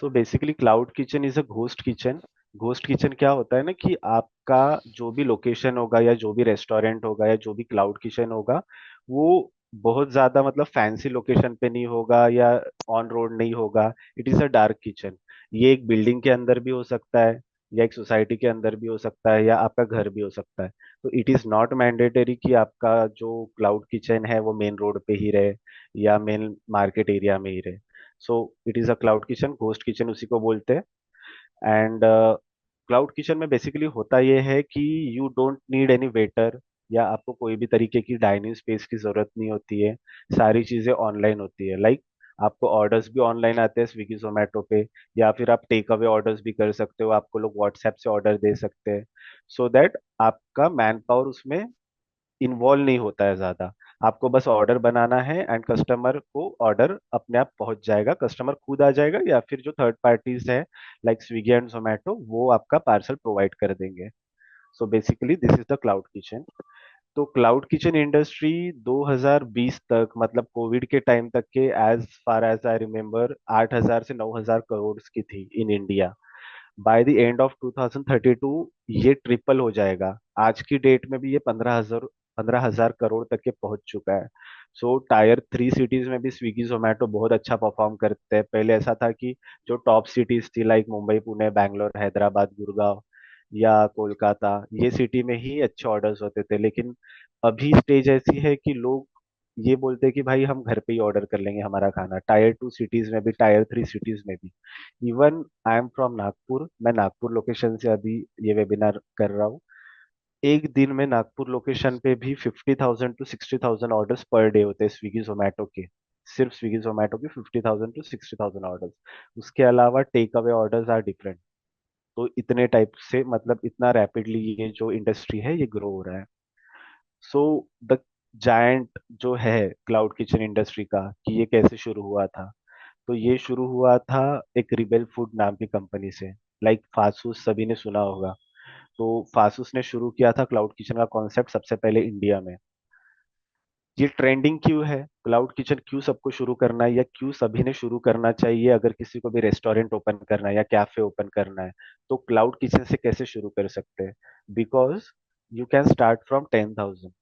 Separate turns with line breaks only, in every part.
So basically cloud kitchen is a ghost kitchen. Ghost kitchen क्या होता है ना कि आपका जो भी लोकेशन होगा या जो भी रेस्टोरेंट होगा या जो भी क्लाउड किचन होगा वो बहुत ज्यादा मतलब फैंसी लोकेशन पे नहीं होगा या ऑन रोड नहीं होगा। It is a dark kitchen. ये एक बिल्डिंग के अंदर भी हो सकता है या एक सोसाइटी के अंदर भी हो सकता है या आपका घर भी हो सकता है। तो इट इज नॉट मैंडेटरी कि आपका जो क्लाउड किचन है वो मेन रोड पे ही रहे या मेन मार्केट एरिया में ही रहे। सो it is a cloud kitchen, ghost kitchen उसी को बोलते हैं। एंड क्लाउड किचन में बेसिकली होता यह है कि you don't need any waiter या आपको कोई भी तरीके की डाइनिंग स्पेस की जरूरत नहीं होती है। सारी चीजें ऑनलाइन होती है। लाइक आपको ऑर्डर्स भी ऑनलाइन आते हैं स्विगी जोमेटो पे, या फिर आप टेक अवे ऑर्डर्स भी कर सकते हो, आपको लोग व्हाट्सएप से ऑर्डर दे सकते हैं। सो दैट आपका मैन पावर उसमें इन्वॉल्व नहीं होता है ज्यादा। आपको बस ऑर्डर बनाना है एंड कस्टमर को ऑर्डर अपने आप पहुंच जाएगा, कस्टमर खुद आ जाएगा या फिर जो थर्ड पार्टीज है लाइक स्विगी एंड जोमेटो वो आपका पार्सल प्रोवाइड कर देंगे। So basically this is the cloud kitchen. तो क्लाउड किचन इंडस्ट्री 2020 तक मतलब कोविड के टाइम तक के as far as I remember 8,000 से 9,000 करोड़ की थी in India. By the end of 2032 ये ट्रिपल हो जाएगा। आज की डेट में भी ये 15,000 करोड़ तक के पहुंच चुका है। सो टायर 3 सिटीज में भी स्विगी जोमेटो बहुत अच्छा परफॉर्म करते हैं। पहले ऐसा था कि जो टॉप सिटीज थी लाइक मुंबई पुणे बैंगलोर हैदराबाद गुड़गांव या कोलकाता, ये सिटी में ही अच्छे ऑर्डर्स होते थे। लेकिन अभी स्टेज ऐसी है कि लोग ये बोलते हैं कि भाई हम घर पे ही ऑर्डर कर लेंगे हमारा खाना, टायर 2 सिटीज में भी टायर 3 सिटीज में भी। Even I am from Nagpur, मैं नागपुर लोकेशन से अभी ये वेबिनार कर रहा हूँ। एक दिन में नागपुर लोकेशन पे भी 50,000 to 60,000 ऑर्डर्स पर डे होते हैं स्विगी जोमेटो के। सिर्फ स्विगी जोमेटो के 50,000 to 60,000 ऑर्डर्स। उसके अलावा take away orders are different. तो इतने टाइप से मतलब इतना रैपिडली ये जो इंडस्ट्री है ये ग्रो हो रहा है। सो द जायंट जो है क्लाउड किचन इंडस्ट्री का कि ये कैसे शुरू हुआ था। तो ये शुरू हुआ था एक रिबेल फूड नाम की कंपनी से। लाइक फासूस सभी ने सुना होगा। तो फासूस ने शुरू किया था क्लाउड किचन का कॉन्सेप्ट सबसे पहले इंडिया में। ये ट्रेंडिंग क्यों है, क्लाउड किचन क्यों सबको शुरू करना है या क्यों सभी ने शुरू करना चाहिए अगर किसी को भी रेस्टोरेंट ओपन करना है या कैफे ओपन करना है तो क्लाउड किचन से कैसे शुरू कर सकते हैं। Because you can start from 10,000।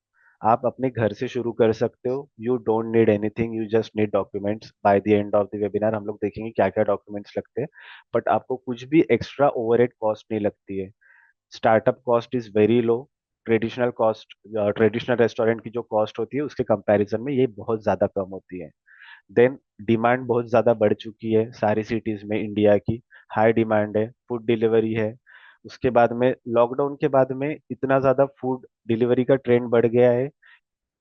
आप अपने घर से शुरू कर सकते हो। You don't need anything, you just need documents. Bye the end of the webinar हम लोग देखेंगे क्या क्या डॉक्यूमेंट्स लगते हैं। बट आपको कुछ भी एक्स्ट्रा ओवरहेड कॉस्ट नहीं लगती है। Startup cost is very low. Traditional cost, traditional restaurant की जो कॉस्ट होती है उसके कंपैरिजन में ये बहुत ज्यादा कम होती है। देन डिमांड बहुत ज्यादा बढ़ चुकी है सारी सिटीज में इंडिया की। हाई डिमांड है, फूड डिलीवरी है। उसके बाद में लॉकडाउन के बाद में इतना ज्यादा फूड डिलीवरी का ट्रेंड बढ़ गया है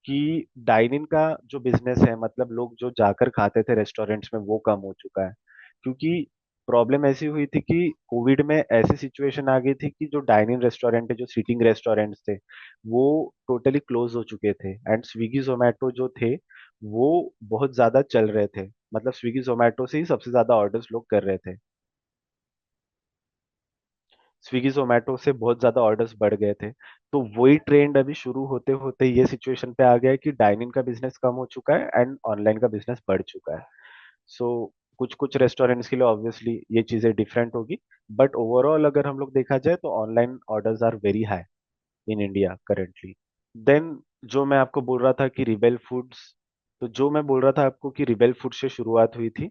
कि डाइनिंग का जो बिजनेस है मतलब लोग जो जाकर खाते थे रेस्टोरेंट्स में वो कम हो चुका है। क्योंकि प्रॉब्लम ऐसी हुई थी कि कोविड में ऐसी सिचुएशन आ गई थी कि जो डाइनिंग रेस्टोरेंट है, जो सीटिंग रेस्टोरेंट्स थे वो टोटली क्लोज हो चुके थे। एंड स्विगी जोमेटो जो थे वो बहुत ज्यादा चल रहे थे। मतलब स्विगी जोमेटो से ही सबसे ज्यादा ऑर्डर्स लोग कर रहे थे। स्विगी जोमेटो से बहुत ज्यादा ऑर्डर्स बढ़ गए थे। तो वही ट्रेंड अभी शुरू होते होते ये सिचुएशन पे आ गया है कि डाइनिंग का बिजनेस कम हो चुका है एंड ऑनलाइन का बिजनेस बढ़ चुका है। सो कुछ कुछ रेस्टोरेंट्स के लिए ऑब्वियसली ये चीजें डिफरेंट होगी। बट ओवरऑल अगर हम लोग देखा जाए तो online orders are very high in India currently. Then जो मैं आपको बोल रहा था कि रिबेल फूड्स, तो जो मैं बोल रहा था आपको कि रिबेल फूड से शुरुआत हुई थी।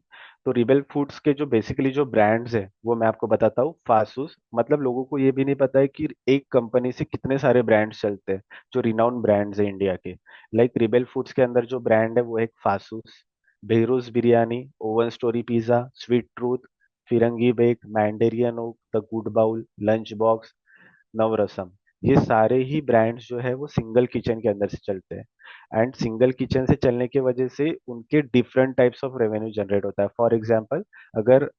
तो रिबेल फूड्स के जो बेसिकली जो ब्रांड्स हैं वो मैं आपको बताता हूँ। फासूस, मतलब लोगों को ये भी नहीं पता है कि एक कंपनी से कितने सारे ब्रांड्स चलते हैं जो रिनाउंड ब्रांड्स हैं इंडिया के। लाइक रिबेल फूड्स के अंदर जो ब्रांड है वो एक Faasos, Behrouz biryani, Oven Story pizza, Sweet Truth, Firangi Bake, Mandarin Oak, the Good Bowl, lunch box, Navrasam. ये सारे ही ब्रांड्स जो है वो सिंगल किचन के अंदर से चलते हैं। एंड सिंगल किचन से चलने की वजह से उनके different types of revenue generate होता है। फॉर एग्जांपल, अगर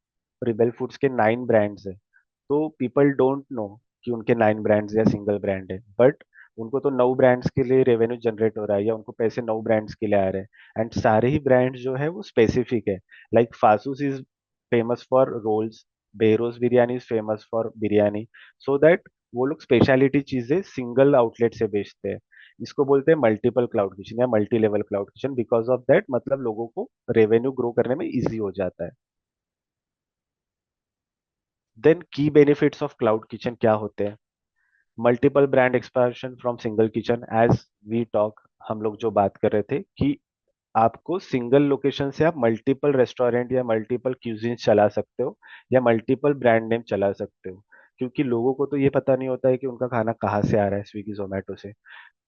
रिबेल फूड्स के 9 ब्रांड्स है तो पीपल डोंट नो कि उनके 9 ब्रांड्स या सिंगल ब्रांड है। बट उनको तो 9 ब्रांड्स के लिए रेवेन्यू जनरेट हो रहा है या उनको पैसे 9 ब्रांड्स के लिए आ रहे हैं। एंड सारे ही ब्रांड्स जो है वो स्पेसिफिक है। Like Faasos is famous for rolls, Behrouz biryani is famous for biryani. So that वो लोग स्पेशलिटी चीजें सिंगल आउटलेट से बेचते हैं। इसको बोलते हैं मल्टीपल क्लाउड किचन या multi level cloud kitchen. Because of that मतलब लोगों को रेवेन्यू ग्रो करने में इजी हो जाता है। Then key benefits of cloud kitchen क्या होते हैं? Multiple brand expansion from single kitchen, as we talk, हम लोग जो बात कर रहे थे कि आपको सिंगल लोकेशन से आप मल्टीपल रेस्टोरेंट या मल्टीपल क्यूजिन्स चला सकते हो, या मल्टीपल ब्रांड नेम चला सकते हो। क्योंकि लोगों को तो ये पता नहीं होता है कि उनका खाना कहाँ से आ रहा है, स्विगी जोमेटो से।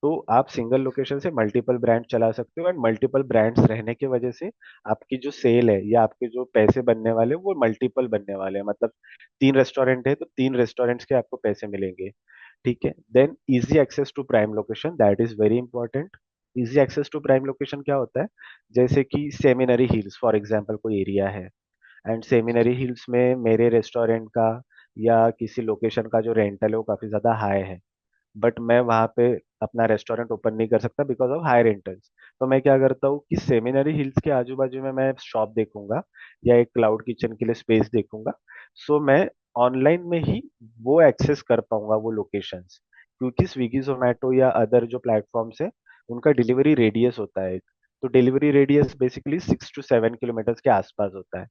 तो आप सिंगल लोकेशन से मल्टीपल ब्रांड चला सकते हो, एंड मल्टीपल ब्रांड्स रहने की वजह से आपकी जो सेल है या आपके जो पैसे बनने वाले हैं वो मल्टीपल बनने वाले हैं। मतलब 3 रेस्टोरेंट है तो 3 रेस्टोरेंट्स के आपको पैसे मिलेंगे। ठीक है। Then easy access to prime location, that is very important. Easy access to prime location क्या होता है? जैसे कि सेमिनरी हिल्स फॉर एग्जांपल कोई एरिया है, एंड सेमिनरी हिल्स में मेरे रेस्टोरेंट का या किसी लोकेशन का जो रेंटल है वो काफी ज्यादा हाई है, बट मैं वहां पे अपना रेस्टोरेंट ओपन नहीं कर सकता बिकॉज ऑफ हाई रेंटल्स। तो मैं क्या करता हूँ कि सेमिनरी हिल्स के आजू बाजू में मैं शॉप देखूंगा या एक क्लाउड किचन के लिए स्पेस देखूंगा। सो मैं ऑनलाइन में ही वो एक्सेस कर पाऊंगा वो लोकेशंस, क्योंकि स्विगी जोमेटो या अदर जो प्लेटफॉर्म्स है उनका डिलीवरी रेडियस होता है एक। तो delivery radius basically 6 to 7 kilometre के आसपास होता है।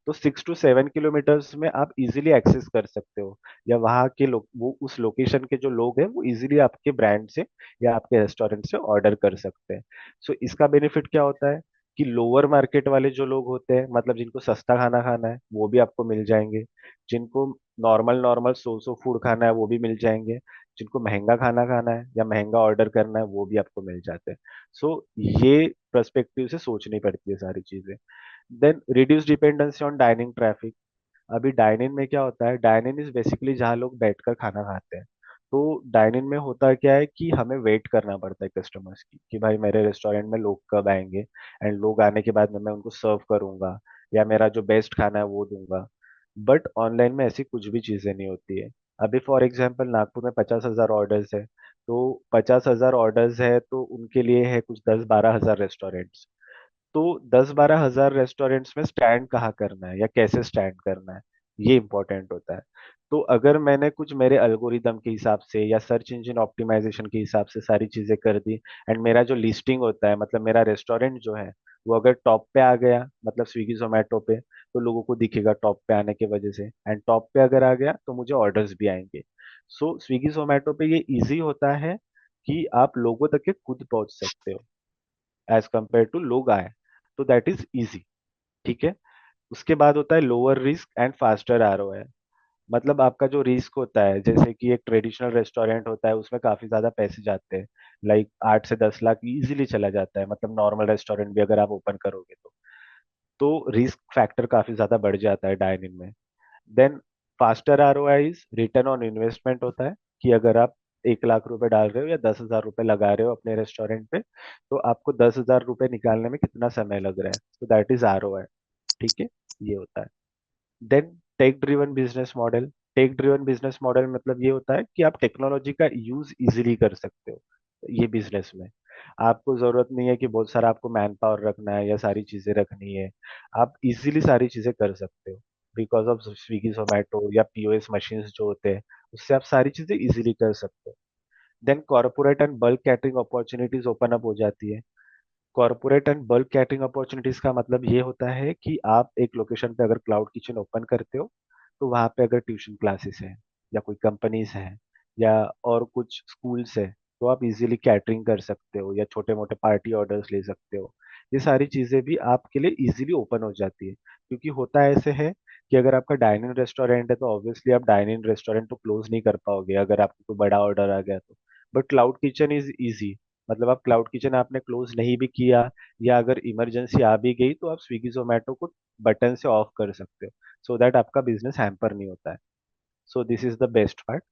तो 6 to 7 किलोमीटर्स में आप इजीली एक्सेस कर सकते हो, या वहाँ के लोग, वो उस लोकेशन के जो लोग हैं वो इजीली आपके ब्रांड से या आपके रेस्टोरेंट से ऑर्डर कर सकते हैं। सो इसका बेनिफिट क्या होता है कि लोअर मार्केट वाले जो लोग होते हैं, मतलब जिनको सस्ता खाना खाना है वो भी आपको मिल जाएंगे, जिनको नॉर्मल नॉर्मल सो फूड खाना है वो भी मिल जाएंगे, जिनको महंगा खाना खाना है या महंगा ऑर्डर करना है वो भी आपको मिल जाते हैं। सो ये पर्सपेक्टिव से सोचनी पड़ती है सारी चीजें। Then reduce dependency on dining traffic. अभी डाइनिंग में क्या होता है? डाइनिंग इज बेसिकली जहाँ लोग बैठकर खाना खाते हैं। तो डाइनिंग में होता क्या है कि हमें वेट करना पड़ता है कस्टमर्स की, कि भाई मेरे रेस्टोरेंट में लोग कब आएंगे, एंड लोग आने के बाद में मैं उनको सर्व करूंगा या मेरा जो बेस्ट खाना है वो दूंगा। बट ऑनलाइन में ऐसी कुछ भी चीजें नहीं होती है। अभी फॉर एग्जाम्पल नागपुर में 50,000 ऑर्डर्स है, तो 50,000 ऑर्डर्स है तो उनके लिए है कुछ 10-12 हजार रेस्टोरेंट्स। तो 10-12 हजार रेस्टोरेंट्स में स्टैंड कहाँ करना है या कैसे स्टैंड करना है, ये इंपॉर्टेंट होता है। तो अगर मैंने कुछ मेरे अल्गोरिदम के हिसाब से या सर्च इंजन ऑप्टिमाइजेशन के हिसाब से सारी चीजें कर दी, एंड मेरा जो लिस्टिंग होता है, मतलब मेरा रेस्टोरेंट जो है वो अगर टॉप पे आ गया, मतलब स्विगी जोमेटो पे, तो लोगों को दिखेगा टॉप पे आने की वजह से, एंड टॉप पे अगर आ गया तो मुझे ऑर्डर्स भी आएंगे। सो स्विगी जोमेटो पे ये इजी होता है कि आप लोगों तक के खुद पहुंच सकते हो एज कम्पेयर टू लोग आए। तो दैट इज इजी। ठीक है। उसके बाद होता है lower risk and faster ROI. मतलब आपका जो रिस्क होता है, जैसे कि एक ट्रेडिशनल रेस्टोरेंट होता है उसमें काफी ज्यादा पैसे जाते हैं, लाइक 8 से 10 लाख इजीली चला जाता है, मतलब नॉर्मल रेस्टोरेंट भी अगर आप ओपन करोगे तो रिस्क फैक्टर काफी ज्यादा बढ़ जाता है डाइनिंग में। Then faster ROI return on investment होता है, कि अगर आप 1 लाख रुपए डाल रहे हो या 10,000 रुपए लगा रहे हो अपने रेस्टोरेंट पे, तो आपको 10,000 रुपए निकालने में कितना समय लग रहा है, तो दैट इज आरओआई। ठीक है। ये होता है। Then tech driven business model. Tech driven business model मतलब ये होता है कि आप टेक्नोलॉजी का यूज इजीली कर सकते हो ये बिजनेस में। आपको जरूरत नहीं है कि बहुत सारा आपको मैन पावर रखना है या सारी चीजें रखनी है। आप इजीली सारी चीजें कर सकते हो बिकॉज ऑफ स्विगी जोमेटो या पीओएस मशीन्स जो होते हैं, उससे आप सारी चीजें इजीली कर सकते हो। Then corporate and bulk catering opportunities open up हो जाती है। Corporate and bulk catering opportunities का मतलब ये होता है कि आप एक लोकेशन पे अगर क्लाउड किचन ओपन करते हो, तो वहां पे अगर ट्यूशन क्लासेस हैं या कोई कंपनीज हैं या और कुछ स्कूल्स है, तो आप इजीली कैटरिंग कर सकते हो या छोटे मोटे पार्टी ऑर्डर्स ले सकते हो। ये सारी चीजें भी आपके लिए इजीली ओपन हो जाती है, क्योंकि होता ऐसे है कि अगर आपका डाइनिंग रेस्टोरेंट है तो ऑब्वियसली आप डाइनिंग रेस्टोरेंट तो क्लोज नहीं कर पाओगे अगर आपको कोई बड़ा ऑर्डर आ गया तो। But cloud kitchen is easy. मतलब आप क्लाउड किचन आपने क्लोज नहीं भी किया, या अगर इमरजेंसी आ भी गई तो आप स्विगी जोमेटो को बटन से ऑफ कर सकते हो, सो दैट आपका बिजनेस हैम्पर नहीं होता है। So this is the best part.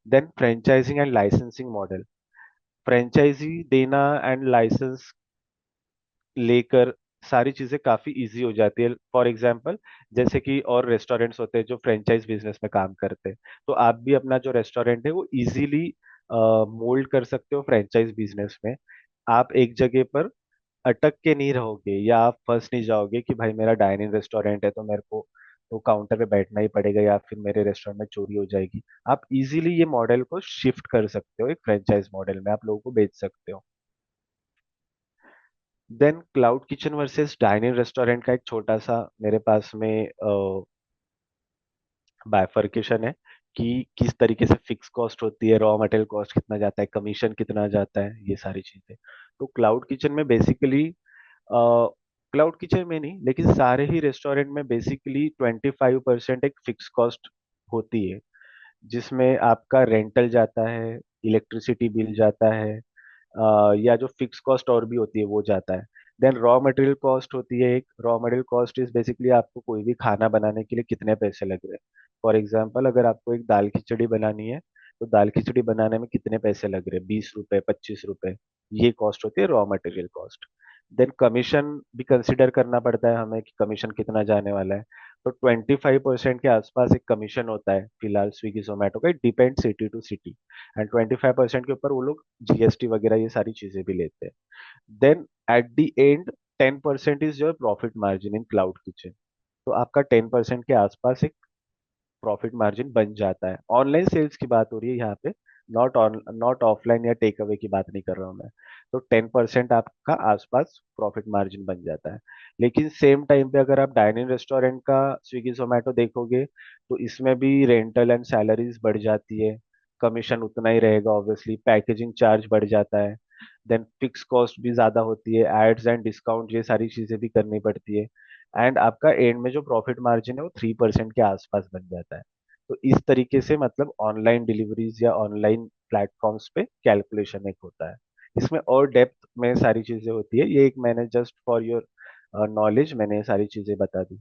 Then franchising and licensing model. Franchisee देना एंड लाइसेंस लेकर सारी चीजें काफी इजी हो जाती है। फॉर एग्जांपल, जैसे कि और रेस्टोरेंट्स होते हैं जो फ्रेंचाइज बिजनेस में काम करते हैं, तो आप भी अपना जो रेस्टोरेंट है वो इजीली मोल्ड कर सकते हो फ्रेंचाइज बिजनेस में। आप एक जगह पर अटक के नहीं रहोगे या आप फंस नहीं जाओगे कि भाई मेरा डाइनिंग रेस्टोरेंट है तो मेरे को तो काउंटर पे बैठना ही पड़ेगा या फिर मेरे रेस्टोरेंट में चोरी हो जाएगी। आप इजीली ये मॉडल को शिफ्ट कर सकते हो, एक फ्रेंचाइज मॉडल में आप लोगों को बेच सकते हो। Then cloud kitchen versus dining restaurant का एक छोटा सा मेरे पास में बायफर्केशन है कि किस तरीके से फिक्स कॉस्ट होती है, रॉ मटेरियल कॉस्ट कितना जाता है, कमीशन कितना जाता है, ये सारी चीजें। तो क्लाउड किचन में बेसिकली, क्लाउड किचन में नहीं लेकिन सारे ही रेस्टोरेंट में बेसिकली 25% एक फिक्स कॉस्ट होती है, जिसमें आपका रेंटल जाता है, इलेक्ट्रिसिटी बिल जाता है, या जो फिक्स कॉस्ट और भी होती है वो जाता है। देन रॉ मटेरियल कॉस्ट होती है। एक raw material cost is basically आपको कोई भी खाना बनाने के लिए कितने पैसे लग रहे हैं। फॉर एग्जाम्पल, अगर आपको एक दाल खिचड़ी बनानी है तो दाल खिचड़ी बनाने में कितने पैसे लग रहे हैं, 20 रुपए, 25 रुपए, ये कॉस्ट होती है raw material cost. Then commission भी कंसिडर करना पड़ता है हमें कि कमीशन कितना जाने वाला है। तो 25% के आसपास एक कमीशन होता है फिलहाल स्विगी जोमेटो का, it depend city to city. And 25% के ऊपर वो लोग जीएसटी वगैरह ये सारी चीजें भी लेते हैं। Then at the end 10% is your profit margin in cloud kitchen. तो आपका 10% के आसपास एक प्रॉफिट मार्जिन बन जाता है। ऑनलाइन सेल्स की बात हो रही है यहाँ पे, नॉट ऑफलाइन या टेक अवे की बात नहीं कर रहा हूँ मैं। तो 10% आपका आसपास प्रॉफिट मार्जिन बन जाता है। लेकिन सेम टाइम पे अगर आप डाइनिंग रेस्टोरेंट का स्विगी जोमेटो देखोगे तो इसमें भी रेंटल एंड सैलरीज बढ़ जाती है, कमीशन उतना ही रहेगा, ऑब्वियसली पैकेजिंग चार्ज बढ़ जाता है, देन फिक्स कॉस्ट भी ज्यादा होती है, एड्स एंड डिस्काउंट ये सारी चीजें भी करनी पड़ती है। एंड आपका एंड में जो प्रॉफिट मार्जिन है वो 3% के आसपास बन जाता है। तो इस तरीके से मतलब ऑनलाइन डिलीवरीज या ऑनलाइन प्लेटफॉर्म्स पे कैलकुलेशन एक होता है। इसमें और डेप्थ में सारी चीजें होती है, ये एक मैंने जस्ट फॉर योर नॉलेज मैंने ये सारी चीजें बता दी।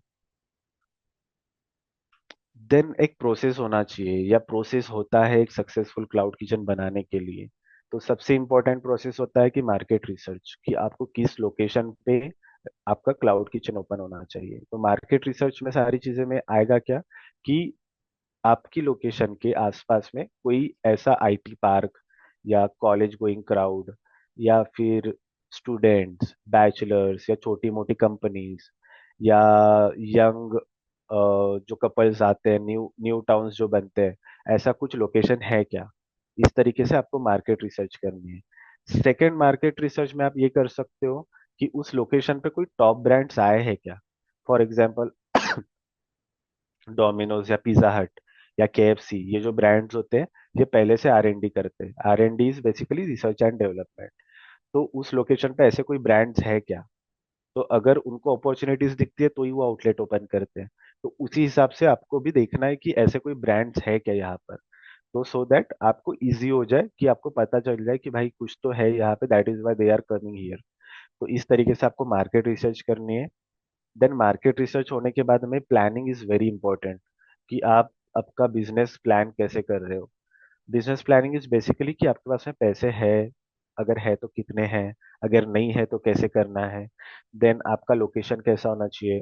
देन एक प्रोसेस होना चाहिए या प्रोसेस होता है एक सक्सेसफुल क्लाउड किचन बनाने के लिए। तो सबसे इंपॉर्टेंट प्रोसेस होता है कि मार्केट रिसर्च, कि आपको किस लोकेशन पे आपका क्लाउड किचन ओपन होना चाहिए। तो मार्केट रिसर्च में सारी चीजें में आएगा क्या, कि आपकी लोकेशन के आसपास में कोई ऐसा आईटी पार्क या कॉलेज गोइंग क्राउड या फिर स्टूडेंट्स, बैचलर्स या छोटी मोटी कंपनीज या यंग जो कपल्स आते हैं, न्यू न्यू टाउन्स जो बनते हैं, ऐसा कुछ लोकेशन है क्या। इस तरीके से आपको मार्केट रिसर्च करनी है। सेकेंड मार्केट रिसर्च में आप ये कर सकते हो कि उस लोकेशन पे कोई टॉप ब्रांड्स आए हैं क्या। फॉर एग्जाम्पल, डोमिनोज या पिज्जा हट या केएफसी, ये जो ब्रांड्स होते हैं ये पहले से आर एन डी करते हैं। R N D is basically research and development. तो उस लोकेशन पे ऐसे कोई ब्रांड्स है क्या। तो अगर उनको अपॉर्चुनिटीज दिखती है तो ही वो आउटलेट ओपन करते हैं। तो उसी हिसाब से आपको भी देखना है कि ऐसे कोई ब्रांड्स है क्या यहाँ पर। तो सो दैट आपको इजी हो जाए, कि आपको पता चल जाए कि भाई कुछ तो है यहाँ पे, that is why they are coming here. तो इस तरीके से आपको मार्केट रिसर्च करनी है। देन मार्केट रिसर्च होने के बाद में प्लानिंग इज वेरी इंपॉर्टेंट, कि आप आपका बिजनेस प्लान कैसे कर रहे हो। बिजनेस प्लानिंग इज बेसिकली कि आपके पास में पैसे है, अगर है तो कितने हैं, अगर नहीं है तो कैसे करना है। देन आपका लोकेशन कैसा होना चाहिए,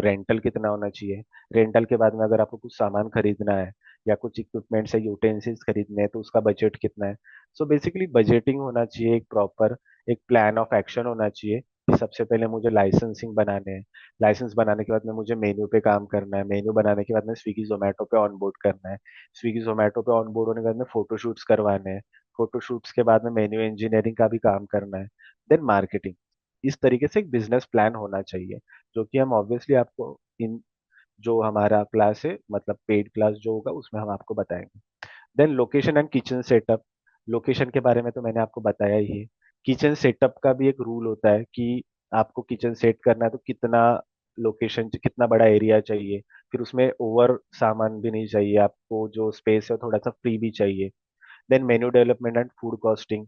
रेंटल कितना होना चाहिए, रेंटल के बाद में अगर आपको कुछ सामान खरीदना है या कुछ इक्विपमेंट्स या यूटेंसिल्स खरीदने हैं तो उसका बजट कितना है। सो बेसिकली बजटिंग होना चाहिए, एक प्रॉपर एक प्लान ऑफ एक्शन होना चाहिए कि सबसे पहले मुझे लाइसेंसिंग बनाने हैं, लाइसेंस बनाने के बाद में मुझे मेन्यू पे काम करना है, मेन्यू बनाने के बाद में स्विगी जोमेटो पे ऑनबोर्ड करना है, स्विगी जोमेटो पे ऑनबोर्ड होने के बाद में फोटो शूट्स करवाने हैं, फोटो शूट्स के बाद में मेन्यू इंजीनियरिंग का भी काम करना है, देन मार्केटिंग। इस तरीके से एक बिजनेस प्लान होना चाहिए, जो कि हम ऑब्वियसली आपको इन जो हमारा क्लास है मतलब पेड क्लास जो होगा उसमें हम आपको बताएंगे। Then location and kitchen setup. Location के बारे में तो मैंने आपको बताया ही है। किचन सेटअप का भी एक रूल होता है कि आपको किचन सेट करना है तो कितना लोकेशन, कितना बड़ा एरिया चाहिए, फिर उसमें ओवर सामान भी नहीं चाहिए आपको, जो स्पेस है थोड़ा सा फ्री भी चाहिए। Then menu development and food costing.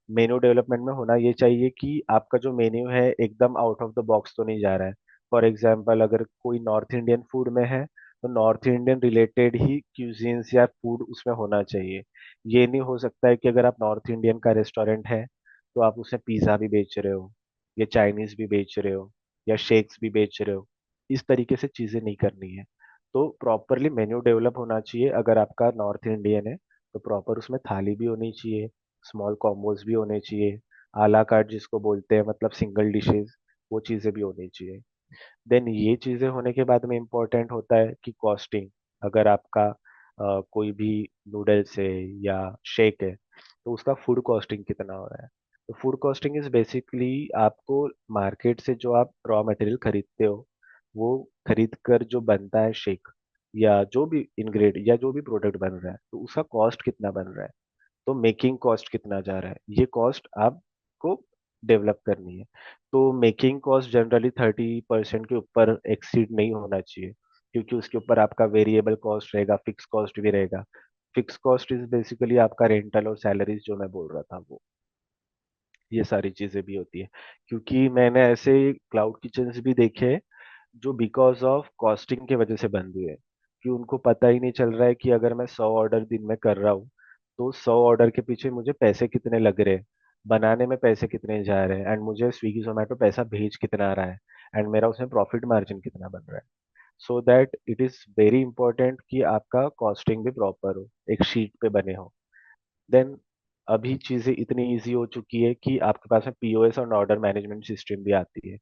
Menu development में होना ये चाहिए कि आपका जो मेन्यू है एकदम आउट ऑफ द बॉक्स तो नहीं जा रहा है। फॉर एग्जाम्पल, अगर कोई नॉर्थ इंडियन फूड में है तो नॉर्थ इंडियन रिलेटेड ही क्यूजीन्स या फूड उसमें होना चाहिए। ये नहीं हो सकता है कि अगर आप नॉर्थ इंडियन का रेस्टोरेंट है तो आप उसमें पिज़्ज़ा भी बेच रहे हो या चाइनीज भी बेच रहे हो या शेक्स भी बेच रहे हो। इस तरीके से चीज़ें नहीं करनी है। तो प्रॉपरली मेन्यू डेवलप होना चाहिए। अगर आपका नॉर्थ इंडियन है तो प्रॉपर उसमें थाली भी होनी चाहिए, स्मॉल कॉम्बोज भी होने चाहिए, आला कार्ट जिसको बोलते हैं मतलब सिंगल डिशेस, वो चीज़ें भी होनी चाहिए। देन ये चीज़ें होने के बाद में इम्पोर्टेंट होता है कि कॉस्टिंग। अगर आपका कोई भी नूडल्स है या शेक है तो उसका फूड कॉस्टिंग कितना हो रहा है। तो फूड कॉस्टिंग इज बेसिकली आपको मार्केट से जो आप रॉ मटेरियल खरीदते हो वो खरीद कर जो बनता है शेक, या जो भी इंग्रेड या जो भी प्रोडक्ट बन रहा है, तो उसका कॉस्ट कितना बन रहा है, तो मेकिंग कॉस्ट कितना जा रहा है, ये कॉस्ट आपको डेवलप करनी है। तो मेकिंग कॉस्ट जनरली 30% के ऊपर एक्सीड नहीं होना चाहिए, क्योंकि उसके ऊपर आपका वेरिएबल कॉस्ट रहेगा, फिक्स कॉस्ट भी रहेगा। फिक्स कॉस्ट इज बेसिकली आपका रेंटल और सैलरीज जो मैं बोल रहा था वो, ये सारी चीजें भी होती है। क्योंकि मैंने ऐसे क्लाउड किचन्स भी देखे हैं जो बिकॉज ऑफ कॉस्टिंग की वजह से बंद हुए हैं, कि उनको पता ही नहीं चल रहा है कि अगर मैं 100 ऑर्डर दिन में कर रहा हूँ, तो 100 ऑर्डर के पीछे मुझे पैसे कितने लग रहे हैं, बनाने में पैसे कितने जा रहे हैं, एंड मुझे स्विगी जोमेटो पैसा भेज कितना आ रहा है, एंड मेरा उसमें प्रॉफिट मार्जिन कितना बन रहा है। So that it is very important कि आपका कॉस्टिंग भी प्रॉपर हो, एक शीट पे बने हो। देन अभी चीजें इतनी इजी हो चुकी है कि आपके पास में पीओएस और ऑर्डर मैनेजमेंट सिस्टम भी आती है।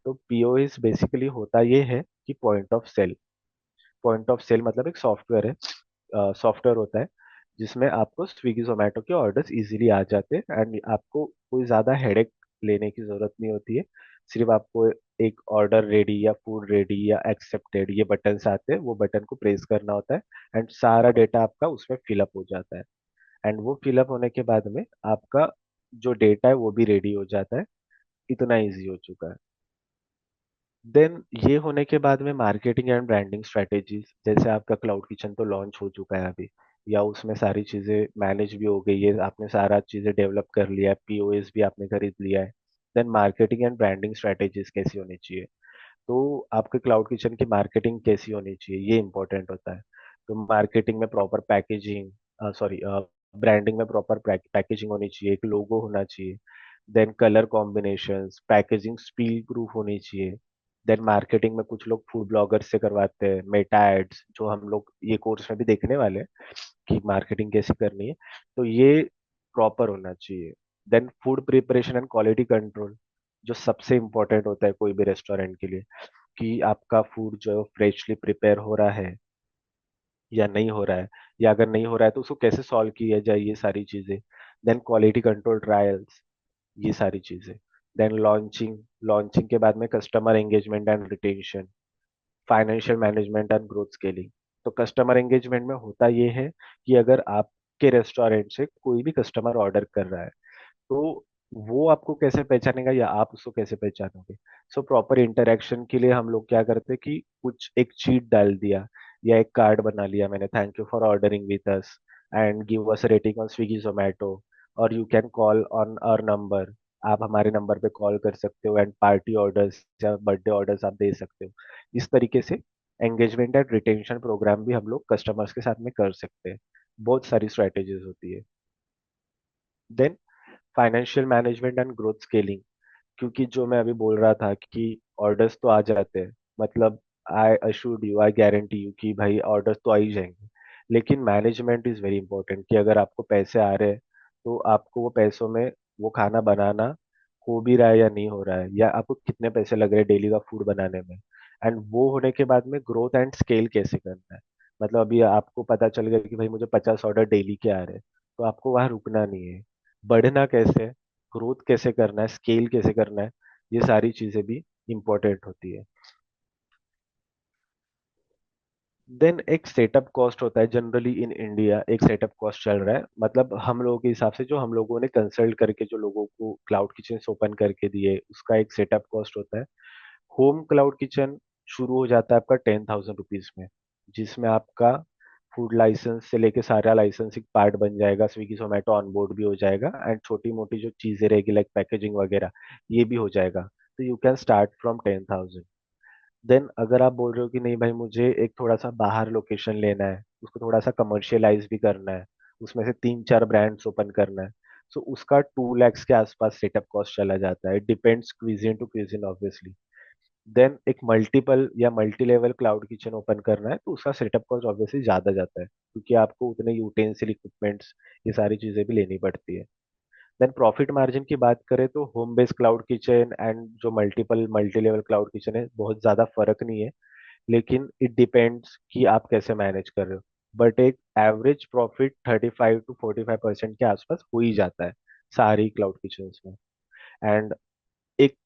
तो पीओएस बेसिकली होता ये है कि पॉइंट ऑफ सेल मतलब एक सॉफ्टवेयर है, सॉफ्टवेयर होता है जिसमें आपको स्विगी जोमेटो के ऑर्डर्स इजीली आ जाते हैं, एंड आपको कोई ज़्यादा हेडेक लेने की ज़रूरत नहीं होती है। सिर्फ आपको एक ऑर्डर रेडी या फूड रेडी या एक्सेप्टेड ये बटन्स आते हैं, वो बटन को प्रेस करना होता है, एंड सारा डेटा आपका उसमें फिलअप हो जाता है। एंड वो फिलअप होने के बाद में आपका जो डेटा है वो भी रेडी हो जाता है। इतना इजी हो चुका है। देन ये होने के बाद में मार्केटिंग एंड ब्रांडिंग स्ट्रेटेजीज, जैसे आपका क्लाउड किचन तो लॉन्च हो चुका है अभी, या उसमें सारी चीजें मैनेज भी हो गई है, आपने सारा चीजें डेवलप कर लिया है, पीओएस भी आपने खरीद लिया है। Then marketing and branding strategies कैसी होनी चाहिए, तो आपके क्लाउड किचन की मार्केटिंग कैसी होनी चाहिए, ये इंपॉर्टेंट होता है। तो मार्केटिंग में प्रॉपर पैकेजिंग, सॉरी, ब्रांडिंग में प्रॉपर पैकेजिंग होनी चाहिए, एक लोगो होना चाहिए। Then colour combinations, packaging spill proof होनी चाहिए। देन मार्केटिंग में कुछ लोग फूड ब्लॉगर्स से करवाते हैं मेटा एड्स, जो हम लोग ये कोर्स में भी देखने वाले हैं कि मार्केटिंग कैसे करनी है। तो ये प्रॉपर होना चाहिए। Then food preparation and quality control, जो सबसे इम्पोर्टेंट होता है कोई भी रेस्टोरेंट के लिए, कि आपका फूड जो है फ्रेशली प्रिपेयर हो रहा है या नहीं हो रहा है, या अगर नहीं हो रहा है तो उसको कैसे सॉल्व किया जाए, ये सारी चीजें। देन क्वालिटी कंट्रोल ट्रायल्स, ये सारी चीजें। देन लॉन्चिंग, लॉन्चिंग के बाद में customer engagement and retention, financial management and growth scaling. तो कस्टमर एंगेजमेंट में होता ये है कि अगर आपके रेस्टोरेंट से कोई भी कस्टमर ऑर्डर कर रहा है, तो वो आपको कैसे पहचानेगा या आप उसको कैसे पहचानोगे। सो प्रॉपर इंटरेक्शन के लिए हम लोग क्या करते हैं कि कुछ एक चीट डाल दिया या एक कार्ड बना लिया मैंने, thank you for ordering with us and give us rating on Swiggy Zomato, और you can call on our number, आप हमारे नंबर पे कॉल कर सकते हो, एंड पार्टी ऑर्डर्स या बर्थडे ऑर्डर्स आप दे सकते हो। इस तरीके से एंगेजमेंट एंड रिटेंशन प्रोग्राम भी हम लोग कस्टमर्स के साथ में कर सकते हैं। बहुत सारी स्ट्रेटेजीज होती है। Then financial management and growth scaling, क्योंकि जो मैं अभी बोल रहा था कि ऑर्डर्स तो आ जाते हैं, मतलब आई अशूर्ड यू, आई गारंटी यू कि भाई ऑर्डर्स तो आ ही जाएंगे, लेकिन मैनेजमेंट इज वेरी इंपॉर्टेंट, कि अगर आपको पैसे आ रहे हैं तो आपको वो पैसों में वो खाना बनाना हो भी रहा है या नहीं हो रहा है, या आपको कितने पैसे लग रहे हैं डेली का फूड बनाने में। एंड वो होने के बाद में ग्रोथ एंड स्केल कैसे करना है, मतलब अभी आपको पता चल गया कि भाई मुझे 50 ऑर्डर डेली के आ रहे हैं, तो आपको वहां रुकना नहीं है, बढ़ना कैसे है, ग्रोथ कैसे करना है, स्केल कैसे करना है, ये सारी चीजें भी इंपॉर्टेंट होती है। देन एक सेटअप कॉस्ट होता है, जनरली इन इंडिया एक सेटअप कॉस्ट चल रहा है, मतलब हम लोगों के हिसाब से जो हम लोगों ने कंसल्ट करके जो लोगों को क्लाउड किचन ओपन करके दिए, उसका एक सेटअप कॉस्ट होता है। होम क्लाउड किचन शुरू हो जाता है आपका 10,000 रुपीज में, जिसमें आपका फूड लाइसेंस से लेके सारा लाइसेंसिंग पार्ट बन जाएगा, स्विगी जोमेटो ऑनबोर्ड भी हो जाएगा, एंड छोटी मोटी जो चीजें रहेगी लाइक पैकेजिंग वगैरह, ये भी हो जाएगा। तो you can start from 10,000। Then अगर आप बोल रहे हो कि नहीं भाई मुझे एक थोड़ा सा बाहर लोकेशन लेना है, उसको थोड़ा सा कमर्शियलाइज भी करना है, उसमें से 3-4 ब्रांड्स ओपन करना है, तो उसका 2 lakhs के आसपास सेटअप कॉस्ट चला जाता है। Depends cuisine to cuisine obviously. Then एक मल्टीपल या multi level cloud kitchen open करना है, तो उसका सेटअप कॉस्ट ऑब्वियसली ज्यादा जाता है, क्योंकि आपको उतने यूटेंसिल इक्विपमेंट्स, ये सारी चीजें भी लेनी पड़ती है। देन प्रॉफिट मार्जिन की बात करें तो home based cloud kitchen and जो multiple multi level cloud kitchen है, बहुत ज्यादा फर्क नहीं है, लेकिन इट डिपेंड्स कि आप कैसे मैनेज कर रहे हो। बट एक एवरेज प्रॉफिट 35 to 45% के आसपास हो ही जाता है सारी क्लाउड किचन में। एंड एक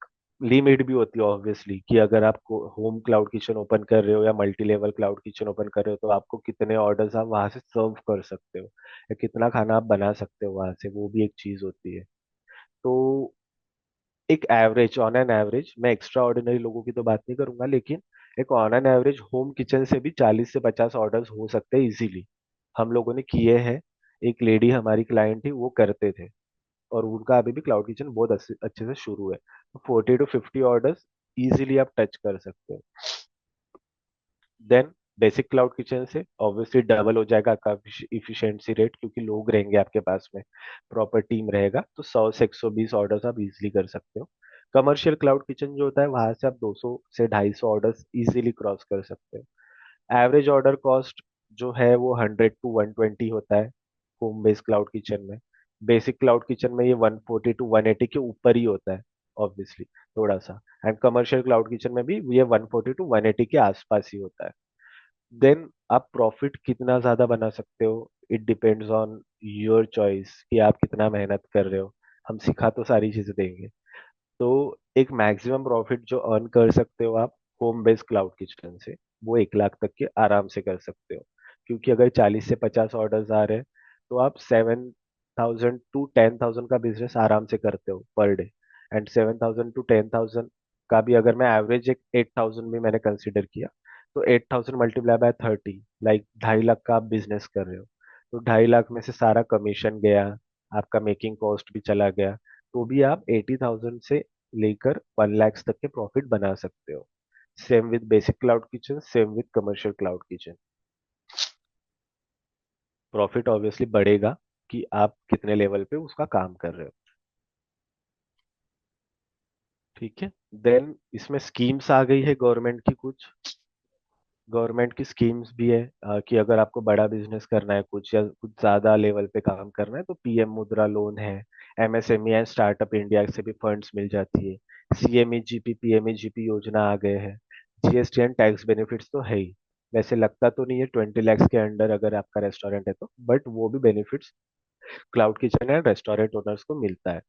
लिमिट भी होती है ऑब्वियसली, कि अगर आप होम क्लाउड किचन ओपन कर रहे हो या multi level cloud kitchen open कर रहे हो तो आपको कितने ऑर्डर्स आप वहां से सर्व कर सकते हो, या कितना खाना आप बना सकते हो वहां से, वो भी एक चीज होती है। तो एक एवरेज, ऑन एन एवरेज, मैं एक्स्ट्रा ऑर्डिनरी लोगों की तो बात नहीं करूंगा, लेकिन एक on an average home kitchen से भी 40 से 50 ऑर्डर्स हो सकते हैं इजीली। हम लोगों ने किए हैं। एक लेडी हमारी क्लाइंट थी, वो करते थे, और उनका अभी भी क्लाउड किचन बहुत अच्छे अच्छे से शुरू है। तो 40 to 50 ऑर्डर्स इजीली आप टच कर सकते हो। देन बेसिक क्लाउड किचन से ऑब्वियसली डबल हो जाएगा आपका इफिशिएंसी रेट, क्योंकि लोग रहेंगे आपके पास में, प्रॉपर टीम रहेगा, तो 100 से 120 ऑर्डर्स आप इजीली कर सकते हो। कमर्शियल क्लाउड किचन जो होता है, वहां से आप 200 से 250 ऑर्डर्स इजीली क्रॉस कर सकते हो। एवरेज ऑर्डर कॉस्ट जो है वो 100 to 120 होता है होम बेस्ड क्लाउड किचन में। बेसिक क्लाउड किचन में ये 140 to 180 के ऊपर ही होता है ऑब्वियसली, थोड़ा सा। एंड कमर्शियल क्लाउड किचन में भी ये 140 to 180 के आसपास ही होता है। देन आप प्रॉफिट कितना ज्यादा बना सकते हो, it depends on your choice, कि आप कितना मेहनत कर रहे हो। हम सिखा तो सारी चीजें देंगे। तो एक मैक्सिमम प्रॉफिट जो अर्न कर सकते हो आप होम बेस्ड क्लाउड किचन से, वो 1 लाख तक के आराम से कर सकते हो। क्योंकि अगर 40 से 50 ऑर्डर्स आ रहे हैं, तो आप 7,000 to 10,000 का बिजनेस आराम से करते हो पर डे। एंड 7,000 to 10,000 का भी अगर मैं एवरेज एक 8,000 भी मैंने कंसिडर किया, तो 8,000 × 30, लाइक 2.5 लाख का आप बिजनेस कर रहे हो। तो 2.5 लाख में से सारा कमीशन गया, आपका मेकिंग कॉस्ट भी चला गया, तो भी आप 80,000 से लेकर 1 लाख तक के प्रॉफिट बना सकते हो। Same with basic cloud kitchen, same with commercial cloud kitchen. Profit obviously बढ़ेगा कि आप कितने लेवल पे उसका काम कर रहे हो। ठीक है। देन इसमें स्कीम्स आ गई है गवर्नमेंट की कुछ। गवर्नमेंट की स्कीम्स भी है, कि अगर आपको बड़ा बिजनेस करना है कुछ, या कुछ ज्यादा लेवल पे काम करना है, तो पीएम मुद्रा लोन है। एमएसएमई एंड स्टार्टअप इंडिया से भी फंड्स मिल जाती है। सीएमई जीपी पीएमई जीपी योजना आ गए हैं। जीएसटी एंड टैक्स बेनिफिट्स तो है ही। वैसे लगता तो नहीं है 20 lakhs के अंडर अगर आपका रेस्टोरेंट है तो, बट वो भी benefits cloud kitchen and restaurant owners को मिलता है।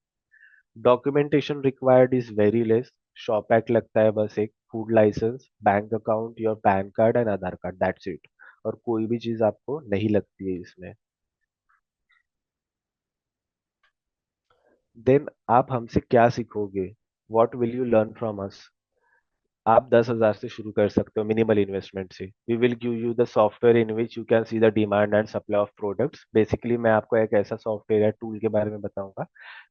Documentation required is very less. Shop act लगता है बस एक, food license, bank account, your PAN card and Aadhaar card, that's it. और कोई भी चीज आपको नहीं लगती है इसमें। देन आप हमसे क्या सीखोगे, what will you learn from us. आप 10,000 से शुरू कर सकते हो मिनिमल इन्वेस्टमेंट से। We will give you the software in which you can see the demand and supply of products. Basically मैं आपको एक ऐसा सॉफ्टवेयर या टूल के बारे में बताऊंगा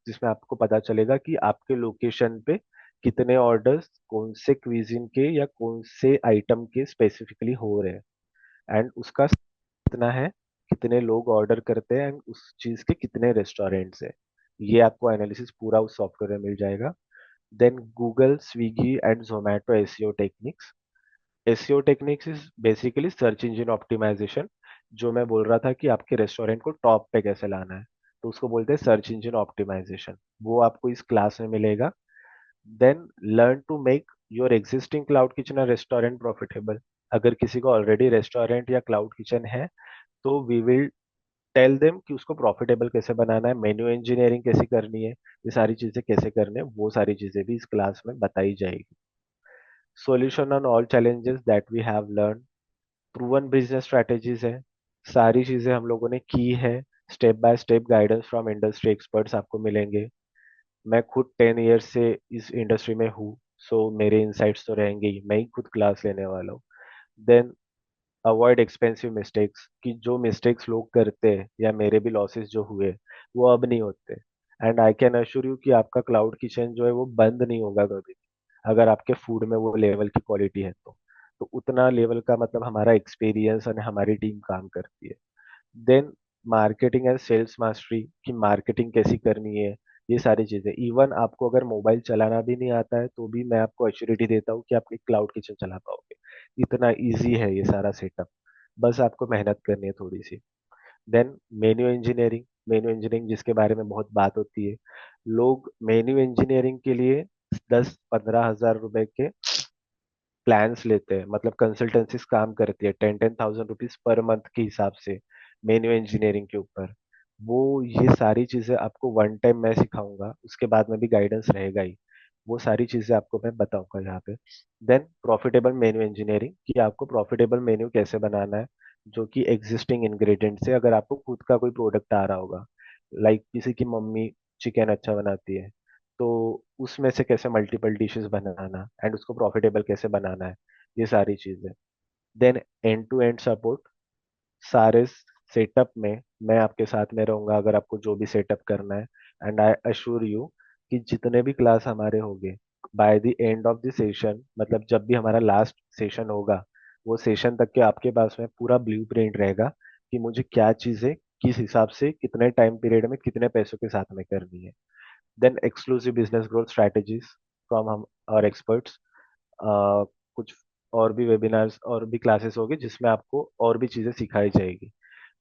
जिसमें आपको पता चलेगा कि आपके लोकेशन पे कितने ऑर्डर्स कौन से क्विजिन के या कौन से आइटम के स्पेसिफिकली हो रहे हैं, एंड उसका कितना है, कितने लोग ऑर्डर करते हैं, एंड उस चीज के कितने रेस्टोरेंट्स हैं। ये आपको एनालिसिस पूरा उस सॉफ्टवेयर में मिल जाएगा। Then Google, Swiggy and Zomato SEO techniques. SEO techniques is basically search engine optimisation. जो मैं बोल रहा था कि आपके रेस्टोरेंट को टॉप पे कैसे लाना है, तो उसको बोलते हैं सर्च इंजन ऑप्टिमाइजेशन। वो आपको इस क्लास में मिलेगा। Then learn to make your existing cloud kitchen और रेस्टोरेंट प्रॉफिटेबल। अगर किसी को ऑलरेडी रेस्टोरेंट या क्लाउड किचन है, तो वी विल टेल देम कि उसको प्रॉफिटेबल कैसे बनाना है, मेन्यू इंजीनियरिंग कैसे करनी है, ये सारी चीजें कैसे करने हैं, वो सारी चीजें भी इस क्लास में बताई जाएगी। Solution on all challenges that we have learn, proven business strategies है, सारी चीजें हम लोगों ने की है। Step by step guidance from industry experts आपको मिलेंगे। मैं खुद 10 ईयर्स से इस इंडस्ट्री में हूँ, सो मेरे इंसाइट्स तो रहेंगे ही, मैं ही खुद क्लास लेने वाला हूँ। देन अवॉइड एक्सपेंसिव मिस्टेक्स, कि जो मिस्टेक्स लोग करते हैं या मेरे भी लॉसेस जो हुए, वो अब नहीं होते। And I can assure you कि आपका क्लाउड किचन जो है वो बंद नहीं होगा कभी भी, अगर आपके फूड में वो लेवल की क्वालिटी है तो उतना लेवल का मतलब हमारा एक्सपीरियंस और हमारी टीम काम करती है। Then marketing and sales mastery, कि मार्केटिंग कैसी करनी है, ये सारी चीजें। इवन आपको अगर मोबाइल चलाना भी नहीं आता है, तो भी मैं आपको एश्योरिटी देता हूँ कि आप एक क्लाउड किचन चला पाओगे। इतना इजी है ये सारा सेटअप, बस आपको मेहनत करनी है थोड़ी सी। Then menu engineering, menu engineering जिसके बारे में बहुत बात होती है। लोग मेन्यू इंजीनियरिंग के लिए 10-15 हजार रुपए के प्लान्स लेते हैं, मतलब कंसल्टेंसीज काम करती है 10-10 thousand रुपीज पर मंथ के हिसाब से मेन्यू इंजीनियरिंग के ऊपर। वो ये सारी चीजें आपको वन टाइम मैं सिखाऊंगा, उसके बाद में भी गाइडेंस रहेगा ही। वो सारी चीजें आपको मैं बताऊंगा यहाँ पे। देन प्रॉफिटेबल मेन्यू इंजीनियरिंग, कि आपको प्रॉफिटेबल मेन्यू कैसे बनाना है, जो कि एग्जिस्टिंग इंग्रेडिएंट से, अगर आपको खुद का कोई प्रोडक्ट आ रहा होगा, लाइक किसी की मम्मी चिकन अच्छा बनाती है, तो उसमें से कैसे मल्टीपल डिशेस बनाना एंड उसको प्रॉफिटेबल कैसे बनाना है, ये सारी चीजें। Then end to end support, सारे सेटअप में मैं आपके साथ में रहूंगा, अगर आपको जो भी सेटअप करना है। एंड आई अश्योर यू कि जितने भी क्लास हमारे होंगे, bye the end of the session, मतलब जब भी हमारा लास्ट सेशन होगा, वो सेशन तक के आपके पास में पूरा ब्लूप्रिंट रहेगा कि मुझे क्या चीजें किस हिसाब से कितने टाइम पीरियड में कितने पैसों के साथ में करनी है। Then exclusive business growth strategies from हम और एक्सपर्ट्स, कुछ और भी वेबिनार्स और भी क्लासेस होगी जिसमें आपको और भी चीजें सिखाई जाएगी।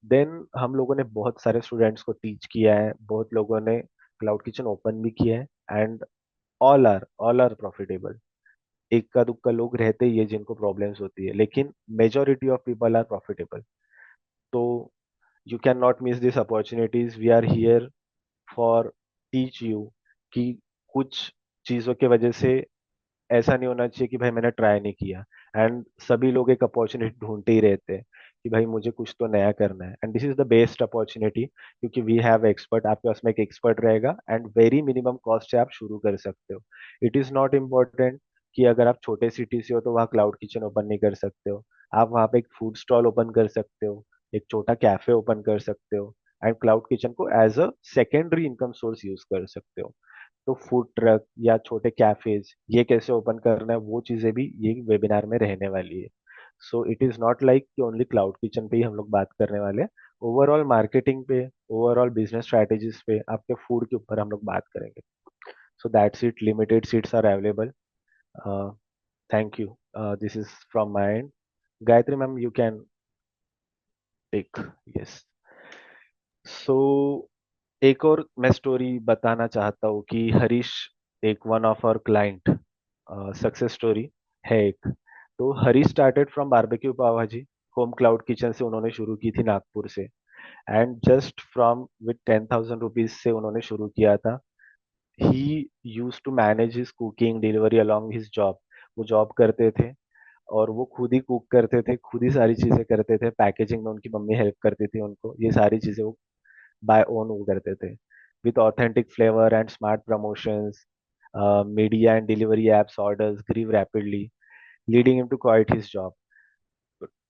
देन हम लोगों ने बहुत सारे स्टूडेंट्स को टीच किया है, बहुत लोगों ने क्लाउड किचन ओपन भी किया है, एंड ऑल आर प्रॉफिटेबल। इक्का दुक्का लोग रहते ही है जिनको प्रॉब्लम्स होती है, लेकिन majority of people are profitable. तो you can not miss this opportunities, we are here for teach you कि कुछ चीजों की वजह से ऐसा नहीं होना चाहिए कि भाई मैंने ट्राई नहीं किया। एंड सभी लोग एक अपॉर्चुनिटी ढूंढते ही रहते हैं कि भाई मुझे कुछ तो नया करना है, and this is the best opportunity, क्योंकि वी हैव एक्सपर्ट, आपके पास में एक एक्सपर्ट रहेगा एंड वेरी मिनिमम कॉस्ट से आप शुरू कर सकते हो। इट इज नॉट इम्पोर्टेंट कि अगर आप छोटे सिटी से हो तो वहाँ क्लाउड किचन ओपन नहीं कर सकते हो। आप वहाँ पे एक फूड स्टॉल ओपन कर सकते हो, एक छोटा कैफे ओपन कर सकते हो, एंड क्लाउड किचन को as a secondary income source use कर सकते हो। तो फूड ट्रक या छोटे कैफेज ये कैसे ओपन करना है, वो चीजें भी ये वेबिनार में रहने वाली है। So it is not like कि ओनली क्लाउड किचन पे ही हम लोग बात करने वाले हैं। ओवरऑल मार्केटिंग पे, ओवरऑल बिजनेस स्ट्रैटेजीज पे, आपके फूड के ऊपर हम लोग बात करेंगे। So that's it, limited seats are available. Thank you, this is from my end. Gayatri ma'am, you can take. Yes. So एक और मैं स्टोरी बताना चाहता हूँ कि हरीश, एक one of our client, success story है एक। तो Harish started from barbecue pav bhaji, home cloud kitchen से उन्होंने शुरू की थी नागपुर से। And just from with 10,000 rupees से उन्होंने शुरू किया था। He used to manage his cooking delivery along his job. वो जॉब करते थे और वो खुद ही कुक करते थे, खुद ही सारी चीजें करते थे, पैकेजिंग में उनकी मम्मी हेल्प करती थी उनको, ये सारी चीजें वो बाय ओन वो करते थे। With authentic flavour and smart promotions, media and delivery apps orders grew rapidly, leading him to quit his job.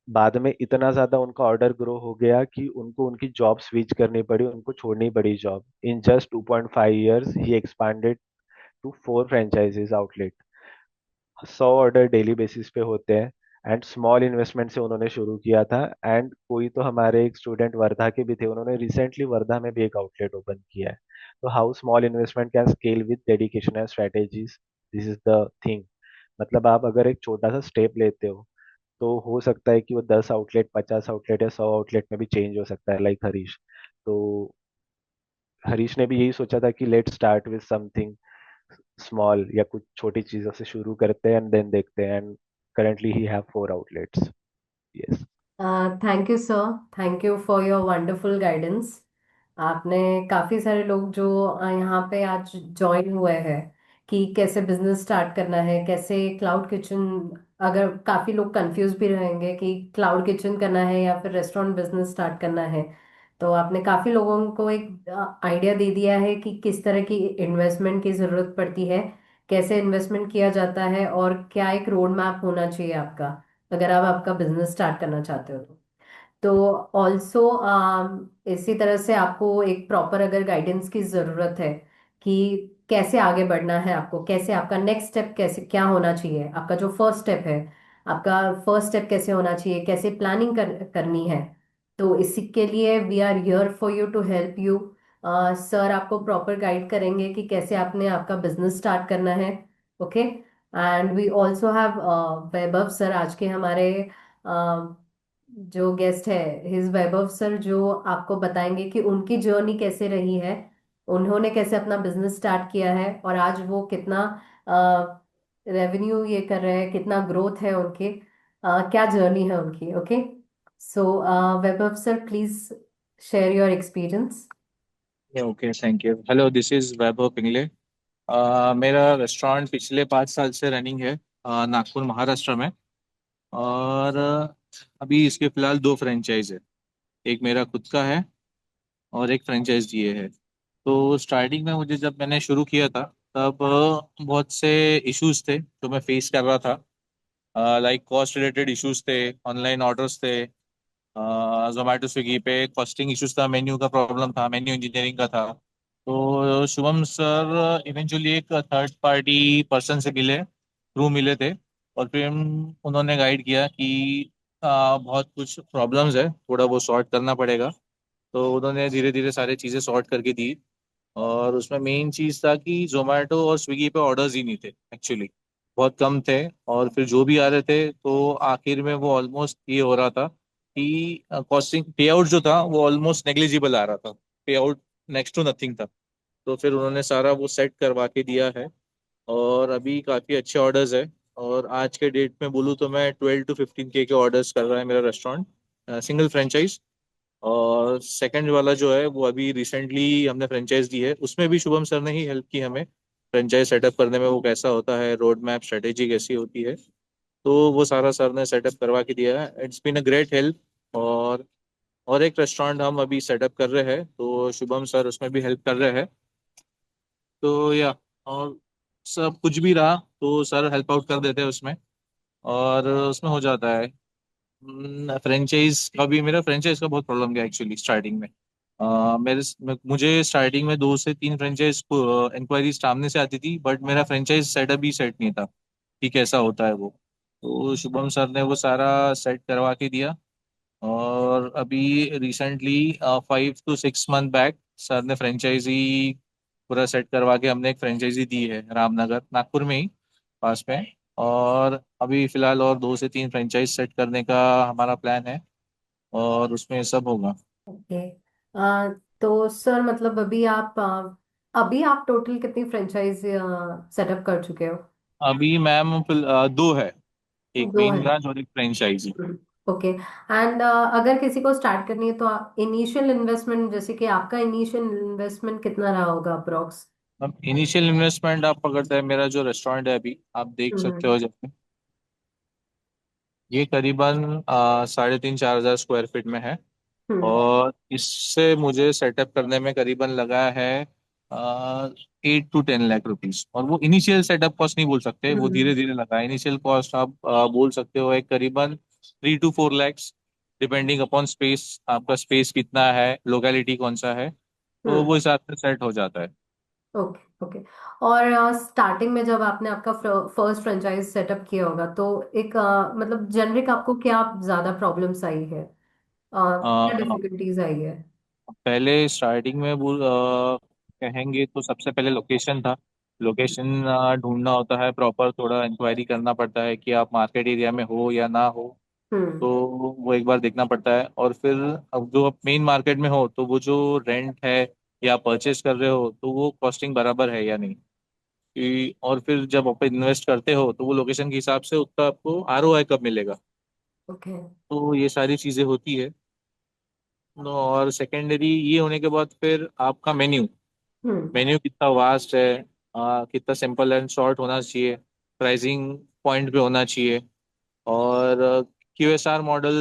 बाद में इतना ज्यादा उनका ऑर्डर ग्रो हो गया कि उनको उनकी जॉब स्विच करनी पड़ी, उनको छोड़नी पड़ी जॉब। इन जस्ट 2.5 years ही expanded to 4 franchisees outlet. 100 order daily basis पे होते हैं, एंड स्मॉल इन्वेस्टमेंट से उन्होंने शुरू किया था। एंड कोई तो हमारे एक स्टूडेंट वर्धा के भी थे, उन्होंने रिसेंटली वर्धा में भी एक आउटलेट ओपन किया है। तो how small investment can scale with dedication and strategies, this is the thing. मतलब आप अगर एक छोटा सा स्टेप लेते हो तो हो सकता है कि वो 10 आउटलेट, 50 आउटलेट या 100 आउटलेट में भी चेंज हो सकता है, लाइक हरीश। तो हरीश ने भी यही सोचा था कि let start with something small, या कुछ छोटी चीजों से शुरू करते हैं एंड देन देखते हैं। And currently he have 4 outlets. Yes.
Thank you sir, thank you for your wonderful guidance. आपने काफ़ी सारे लोग जो यहाँ पे आज ज्वाइन हुए हैं कि कैसे बिजनेस स्टार्ट करना है, कैसे क्लाउड किचन, अगर काफ़ी लोग कंफ्यूज भी रहेंगे कि क्लाउड किचन करना है या फिर रेस्टोरेंट बिजनेस स्टार्ट करना है, तो आपने काफ़ी लोगों को एक आइडिया दे दिया है कि किस तरह की इन्वेस्टमेंट की ज़रूरत पड़ती है, कैसे इन्वेस्टमेंट किया जाता है और क्या एक रोड मैप होना चाहिए आपका अगर आप आपका बिजनेस स्टार्ट करना चाहते हो तो ऑल्सो इसी तरह से आपको एक प्रॉपर अगर गाइडेंस की ज़रूरत है कि कैसे आगे बढ़ना है, आपको कैसे आपका नेक्स्ट स्टेप कैसे क्या होना चाहिए, आपका जो फर्स्ट स्टेप है, आपका फर्स्ट स्टेप कैसे होना चाहिए, कैसे प्लानिंग करनी है। तो इसी के लिए we are here for you to help you. Sir आपको प्रॉपर गाइड करेंगे कि कैसे आपने आपका बिजनेस स्टार्ट करना है। Okay. And we also have Vaibhav sir, आज के हमारे जो गेस्ट है, हिज वैभव सर, जो आपको बताएंगे कि उनकी जर्नी कैसे रही है, उन्होंने कैसे अपना बिजनेस स्टार्ट किया है और आज वो कितना रेवेन्यू ये कर रहे हैं, कितना ग्रोथ है उनके, क्या जर्नी है उनकी। Okay. So Vaibhav sir, please share your experience.
Yeah, okay, thank you. Hello, this is Vaibhav Pingle. मेरा रेस्टोरेंट पिछले 5 साल से रनिंग है, नागपुर महाराष्ट्र में। और अभी इसके फिलहाल दो फ्रेंचाइज है। एक मेरा खुद का है और एक फ्रेंचाइज दिए है। तो स्टार्टिंग में मुझे जब मैंने शुरू किया था तब बहुत से इश्यूज थे जो मैं फेस कर रहा था। लाइक कॉस्ट रिलेटेड इश्यूज थे, ऑनलाइन ऑर्डर्स थे, जोमेटो स्विगी पे कॉस्टिंग इश्यूज था, मेन्यू का प्रॉब्लम था, मेन्यू इंजीनियरिंग का था। तो शुभम सर इवेंचुअली एक थर्ड पार्टी पर्सन से मिले, थ्रू मिले थे। और फिर उन्होंने गाइड किया कि बहुत कुछ प्रॉब्लम्स है, थोड़ा वो सॉर्ट करना पड़ेगा। तो उन्होंने धीरे धीरे सारी चीज़ें सॉर्ट करके दी। और उसमें मेन चीज़ था कि जोमेटो और स्विगी पे ऑर्डर्स ही नहीं थे एक्चुअली, बहुत कम थे। और फिर जो भी आ रहे थे तो आखिर में वो ऑलमोस्ट ये हो रहा था कि कॉस्टिंग पे आउट जो था वो ऑलमोस्ट नेग्लिजिबल आ रहा था। पे आउट नेक्स्ट टू नथिंग था। तो फिर उन्होंने सारा वो सेट करवा के दिया है। और अभी काफ़ी अच्छे ऑर्डर्स है। और आज के डेट में बोलूँ तो मैं 12 to 15 के ऑर्डर्स कर रहा है मेरा रेस्टोरेंट, सिंगल फ्रेंचाइज। और सेकंड वाला जो है वो अभी रिसेंटली हमने फ्रेंचाइज दी है, उसमें भी शुभम सर ने ही हेल्प की हमें फ्रेंचाइज सेटअप करने में। वो कैसा होता है, रोड मैप स्ट्रेटेजी कैसी होती है, तो वो सारा सर ने सेटअप करवा के दिया है। It's been a great help. और एक रेस्टोरेंट हम अभी सेटअप कर रहे हैं तो शुभम सर उसमें भी हेल्प कर रहे हैं। तो या और सब कुछ भी रहा तो सर हेल्प आउट कर देते हैं उसमें, और उसमें हो जाता है। फ्रेंचाइज का भी, मेरा फ्रेंचाइज का बहुत प्रॉब्लम गया एक्चुअली स्टार्टिंग में। मुझे स्टार्टिंग में 2 से 3 फ्रेंचाइज इंक्वायरीज सामने से आती थी, बट मेरा फ्रेंचाइज सेटअप ही सेट नहीं था कि कैसा होता है वो। तो शुभम सर ने वो सारा सेट करवा के दिया। और अभी recently 5 to 6 month back sir ने फ्रेंचाइजी पूरा सेट करवा के हमने एक फ्रेंचाइजी दी है रामनगर, नागपुर में ही, पास में। और अभी फिलहाल और 2 से 3 फ्रेंचाइज सेट करने का हमारा प्लान है, और उसमें सब होगा।
ओके। तो सर मतलब अभी आप टोटल कितनी फ्रेंचाइज सेटअप कर चुके हो?
अभी मैम दो है, एक
दो
मेन
है।
ब्रांच और एक फ्रेंचाइजी।
ओके। एंड अगर किसी को स्टार्ट करनी है तो इनिशियल इन्वेस्टमेंट, जैसे कि आपका इनिशियल इन्वेस्टमेंट कितना रहा होगा अप्रोक्स?
अब इनिशियल इन्वेस्टमेंट आप पकड़ते हैं, मेरा जो रेस्टोरेंट है अभी आप देख सकते
हम्म।
हो जैसे, ये करीबन 3,500 4,000 स्क्वायर फीट में है।
हम्म।
और इससे मुझे सेटअप करने में करीबन लगा है 8 to 10 लाख रुपीस। और वो इनिशियल सेटअप कॉस्ट नहीं बोल सकते, वो
हम्म।
धीरे धीरे लगा है। इनिशियल कॉस्ट आप बोल सकते हो एक करीबन 3 to 4 lakhs, depending upon space, आपका स्पेस कितना है, लोकेलिटी कौन सा है, तो
हम्म।
वो हिसाब से सेट हो जाता है।
ओके। ओके। और स्टार्टिंग में जब आपने आपका फर्स्ट फ्रेंचाइज सेटअप किया होगा तो एक मतलब जेनरिक आपको क्या ज्यादा प्रॉब्लम्स आई है, क्या
अ,
डिफिकल्टीज आई है?
पहले स्टार्टिंग में कहेंगे तो सबसे पहले लोकेशन था। लोकेशन ढूंढना होता है प्रॉपर, थोड़ा इंक्वायरी करना पड़ता है कि आप मार्केट एरिया में हो या ना हो।
हम्म।
तो वो एक बार देखना पड़ता है। और फिर अब जो आप मेन मार्केट में हो तो वो जो रेंट है या परचेस कर रहे हो तो वो कॉस्टिंग बराबर है या नहीं। और फिर जब आप इन्वेस्ट करते हो तो वो लोकेशन के हिसाब से उतना आपको आरओआई कब मिलेगा।
ओके।
तो ये सारी चीज़ें होती है। और सेकेंडरी ये होने के बाद फिर आपका मेन्यू,
हम्म।
मेन्यू कितना वास्ट है, कितना सिंपल एंड शॉर्ट होना चाहिए, प्राइसिंग पॉइंट पे होना चाहिए। और क्यूएसआर मॉडल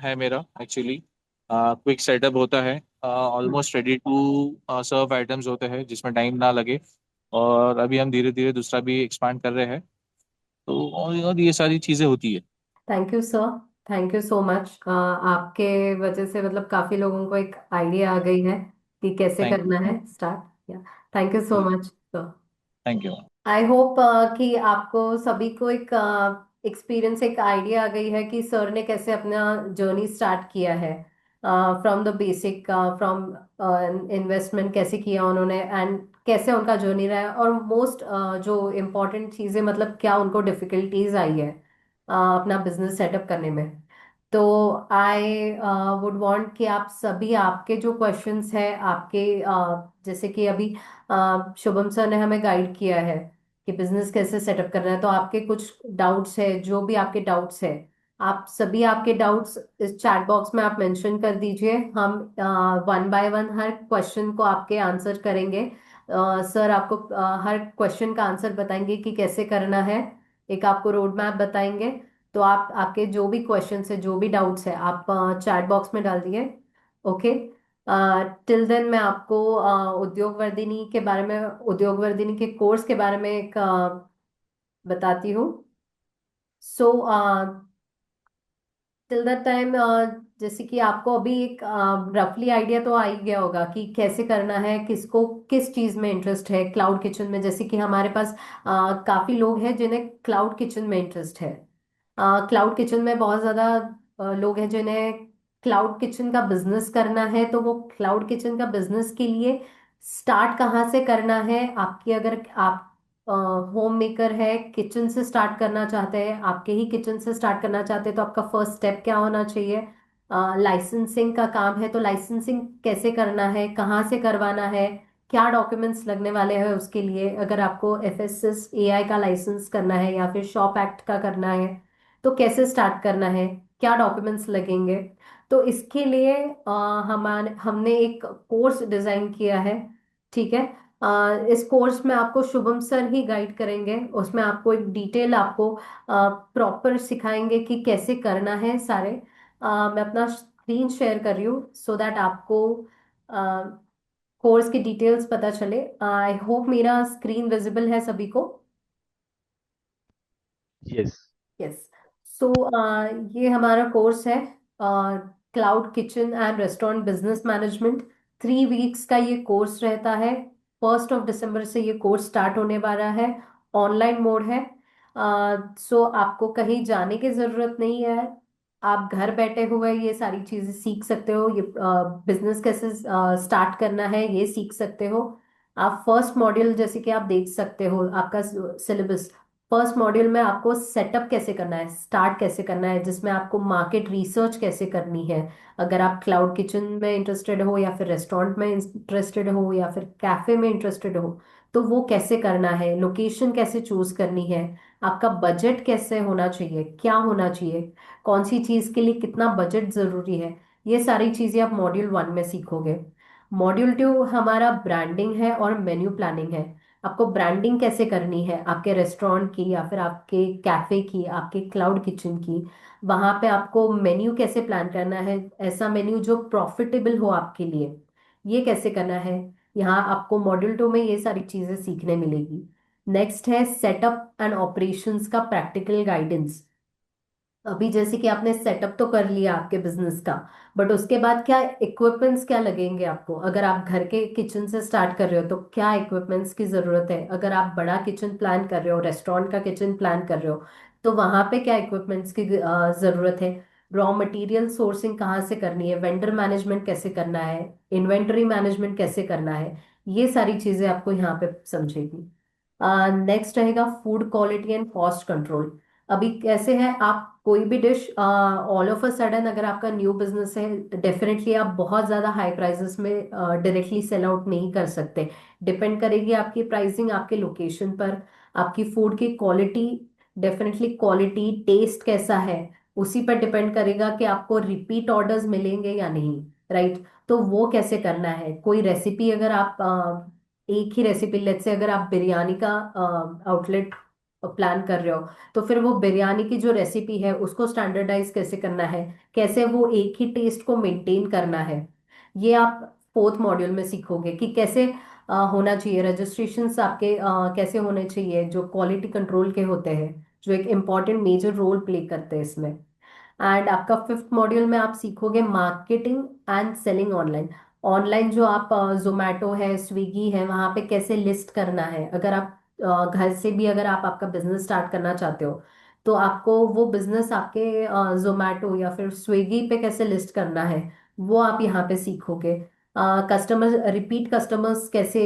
है मेरा एक्चुअली। क्विक सेटअप होता है, almost ready to serve items होते हैं जिसमें टाइम ना लगे। और अभी हम धीरे धीरे दूसरा भी एक्सपांड कर रहे हैं। तो और ये सारी चीज़ें होती है।
Thank you sir. Thank you so much. आपके वजह से मतलब काफी लोगों को एक आइडिया आ गई है कि कैसे
थैंक
करना है स्टार्ट। या thank you so
you.
Much sir.
Thank you.
I hope कि आपको सभी को एक एक्सपीरियंस, एक आइडिया आ गई है कि सर ने कैसे अपना जर्नी स्टार्ट किया है, from the basic, from investment कैसे किया उन्होंने, एंड कैसे उनका जर्नी रहा है, और मोस्ट जो इम्पोर्टेंट चीज़ें मतलब क्या उनको डिफिकल्टीज आई है अपना बिजनेस सेटअप करने में। तो आई वुड वांट कि आप सभी, आपके जो क्वेश्चंस है आपके, जैसे कि अभी शुभम सर ने हमें गाइड किया है कि बिजनेस कैसे सेटअप करना है, तो आपके कुछ डाउट्स है, जो भी आपके डाउट्स है, आप सभी आपके डाउट्स इस चैट बॉक्स में आप मेंशन कर दीजिए। हम one by one her question को आपके आंसर करेंगे। सर आपको हर क्वेश्चन का आंसर बताएंगे कि कैसे करना है, एक आपको रोड मैप बताएंगे। तो आप आपके जो भी क्वेश्चंस है, जो भी डाउट्स है, आप चैट बॉक्स में डाल दिए। ओके। टिल देन मैं आपको उद्योग वर्धिनी के बारे में, उद्योग वर्धिनी के कोर्स के बारे में एक बताती हूँ। सो टिल दैट टाइम, जैसे कि आपको अभी एक रफली आइडिया तो आ ही गया होगा कि कैसे करना है, किसको किस चीज़ में इंटरेस्ट है क्लाउड किचन में। जैसे कि हमारे पास काफ़ी लोग हैं जिन्हें क्लाउड किचन में इंटरेस्ट है। क्लाउड किचन में बहुत ज़्यादा लोग हैं जिन्हें क्लाउड किचन का बिजनेस करना है। तो वो क्लाउड किचन का बिजनेस के लिए स्टार्ट कहाँ से करना है, आपकी अगर आप होम मेकर है, किचन से स्टार्ट करना चाहते हैं, आपके ही किचन से स्टार्ट करना चाहते हैं, तो आपका फर्स्ट स्टेप क्या होना चाहिए? लाइसेंसिंग का काम है, तो लाइसेंसिंग कैसे करना है, कहाँ से करवाना है, क्या डॉक्यूमेंट्स लगने वाले हैं उसके लिए। अगर आपको FSS AI का लाइसेंस करना है या फिर शॉप एक्ट का करना है, तो कैसे स्टार्ट करना है, क्या डॉक्यूमेंट्स लगेंगे। तो इसके लिए हमारे हमने एक कोर्स डिजाइन किया है। ठीक है। इस कोर्स में आपको शुभम सर ही गाइड करेंगे। उसमें आपको एक डिटेल, आपको प्रॉपर सिखाएंगे कि कैसे करना है सारे। मैं अपना स्क्रीन शेयर कर रही हूँ सो दैट आपको कोर्स की डिटेल्स पता चले। आई होप मेरा स्क्रीन विजिबल है सभी को।
यस।
यस। सो ये हमारा कोर्स है, cloud kitchen and restaurant business management. 3 weeks का ये कोर्स रहता है। 1 दिसंबर से ये कोर्स स्टार्ट होने वाला है। ऑनलाइन मोड है। सो आपको कहीं जाने की जरूरत नहीं है। आप घर बैठे हुए ये सारी चीजें सीख सकते हो। ये बिजनेस कैसे स्टार्ट करना है ये सीख सकते हो। आप फर्स्ट मॉड्यूल जैसे कि आप देख सकते हो आपका सिलेबस। फर्स्ट मॉड्यूल में आपको सेटअप कैसे करना है, स्टार्ट कैसे करना है, जिसमें आपको मार्केट रिसर्च कैसे करनी है। अगर आप क्लाउड किचन में इंटरेस्टेड हो या फिर रेस्टोरेंट में इंटरेस्टेड हो या फिर कैफे में इंटरेस्टेड हो, तो वो कैसे करना है, लोकेशन कैसे चूज करनी है, आपका बजट कैसे होना चाहिए, क्या होना चाहिए, कौन सी चीज के लिए कितना बजट जरूरी है, ये सारी चीजें आप मॉड्यूल 1 में सीखोगे। मॉड्यूल 2 हमारा ब्रांडिंग है और मेन्यू प्लानिंग है। आपको ब्रांडिंग कैसे करनी है आपके रेस्टोरेंट की या फिर आपके कैफे की, आपके क्लाउड किचन की। वहां पे आपको मेन्यू कैसे प्लान करना है, ऐसा मेन्यू जो प्रॉफिटेबल हो आपके लिए, ये कैसे करना है। यहाँ आपको मॉड्यूल 2 में ये सारी चीजें सीखने मिलेगी। नेक्स्ट है सेटअप एंड ऑपरेशंस का प्रैक्टिकल गाइडेंस। अभी जैसे कि आपने सेटअप तो कर लिया आपके बिजनेस का, बट उसके बाद क्या इक्विपमेंट्स क्या लगेंगे आपको। अगर आप घर के किचन से स्टार्ट कर रहे हो तो क्या इक्विपमेंट्स की जरूरत है। अगर आप बड़ा किचन प्लान कर रहे हो, रेस्टोरेंट का किचन प्लान कर रहे हो, तो वहां पे क्या इक्विपमेंट्स की जरूरत है। रॉ मटेरियल सोर्सिंग कहाँ से करनी है, वेंडर मैनेजमेंट कैसे करना है, इन्वेंटरी मैनेजमेंट कैसे करना है, ये सारी चीजें आपको यहाँ पे समझेगी। नेक्स्ट रहेगा food quality and cost control. अभी कैसे है, आप कोई भी dish all of a sudden, अगर आपका न्यू बिजनेस है, डेफिनेटली आप बहुत ज्यादा हाई प्राइसेस में डायरेक्टली सेल आउट नहीं कर सकते। डिपेंड करेगी आपकी प्राइसिंग आपके लोकेशन पर, आपकी फूड की क्वालिटी, डेफिनेटली क्वालिटी टेस्ट कैसा है, उसी पर डिपेंड करेगा कि आपको रिपीट ऑर्डर्स मिलेंगे या नहीं। राइट। तो वो कैसे करना है, कोई रेसिपी अगर आप एक ही रेसिपी, लेट्स से अगर आप बिरयानी का आउटलेट प्लान कर रहे हो, तो फिर वो बिरयानी की जो रेसिपी है उसको स्टैंडर्डाइज कैसे करना है, कैसे वो एक ही टेस्ट को मेंटेन करना है, ये आप 4th मॉड्यूल में सीखोगे कि कैसे होना चाहिए। रजिस्ट्रेशंस आपके कैसे होने चाहिए, जो क्वालिटी कंट्रोल के होते हैं, जो एक इम्पॉर्टेंट मेजर रोल प्ले करते हैं इसमें। एंड आपका 5th मॉड्यूल में आप सीखोगे marketing and selling online. Online जो आप जोमेटो है, स्विगी है, वहां पे कैसे लिस्ट करना है। अगर आप घर से भी अगर आप आपका बिजनेस स्टार्ट करना चाहते हो, तो आपको वो बिजनेस आपके जोमेटो या फिर स्विगी पे कैसे लिस्ट करना है, वो आप यहाँ पे सीखोगे। कस्टमर रिपीट कस्टमर्स कैसे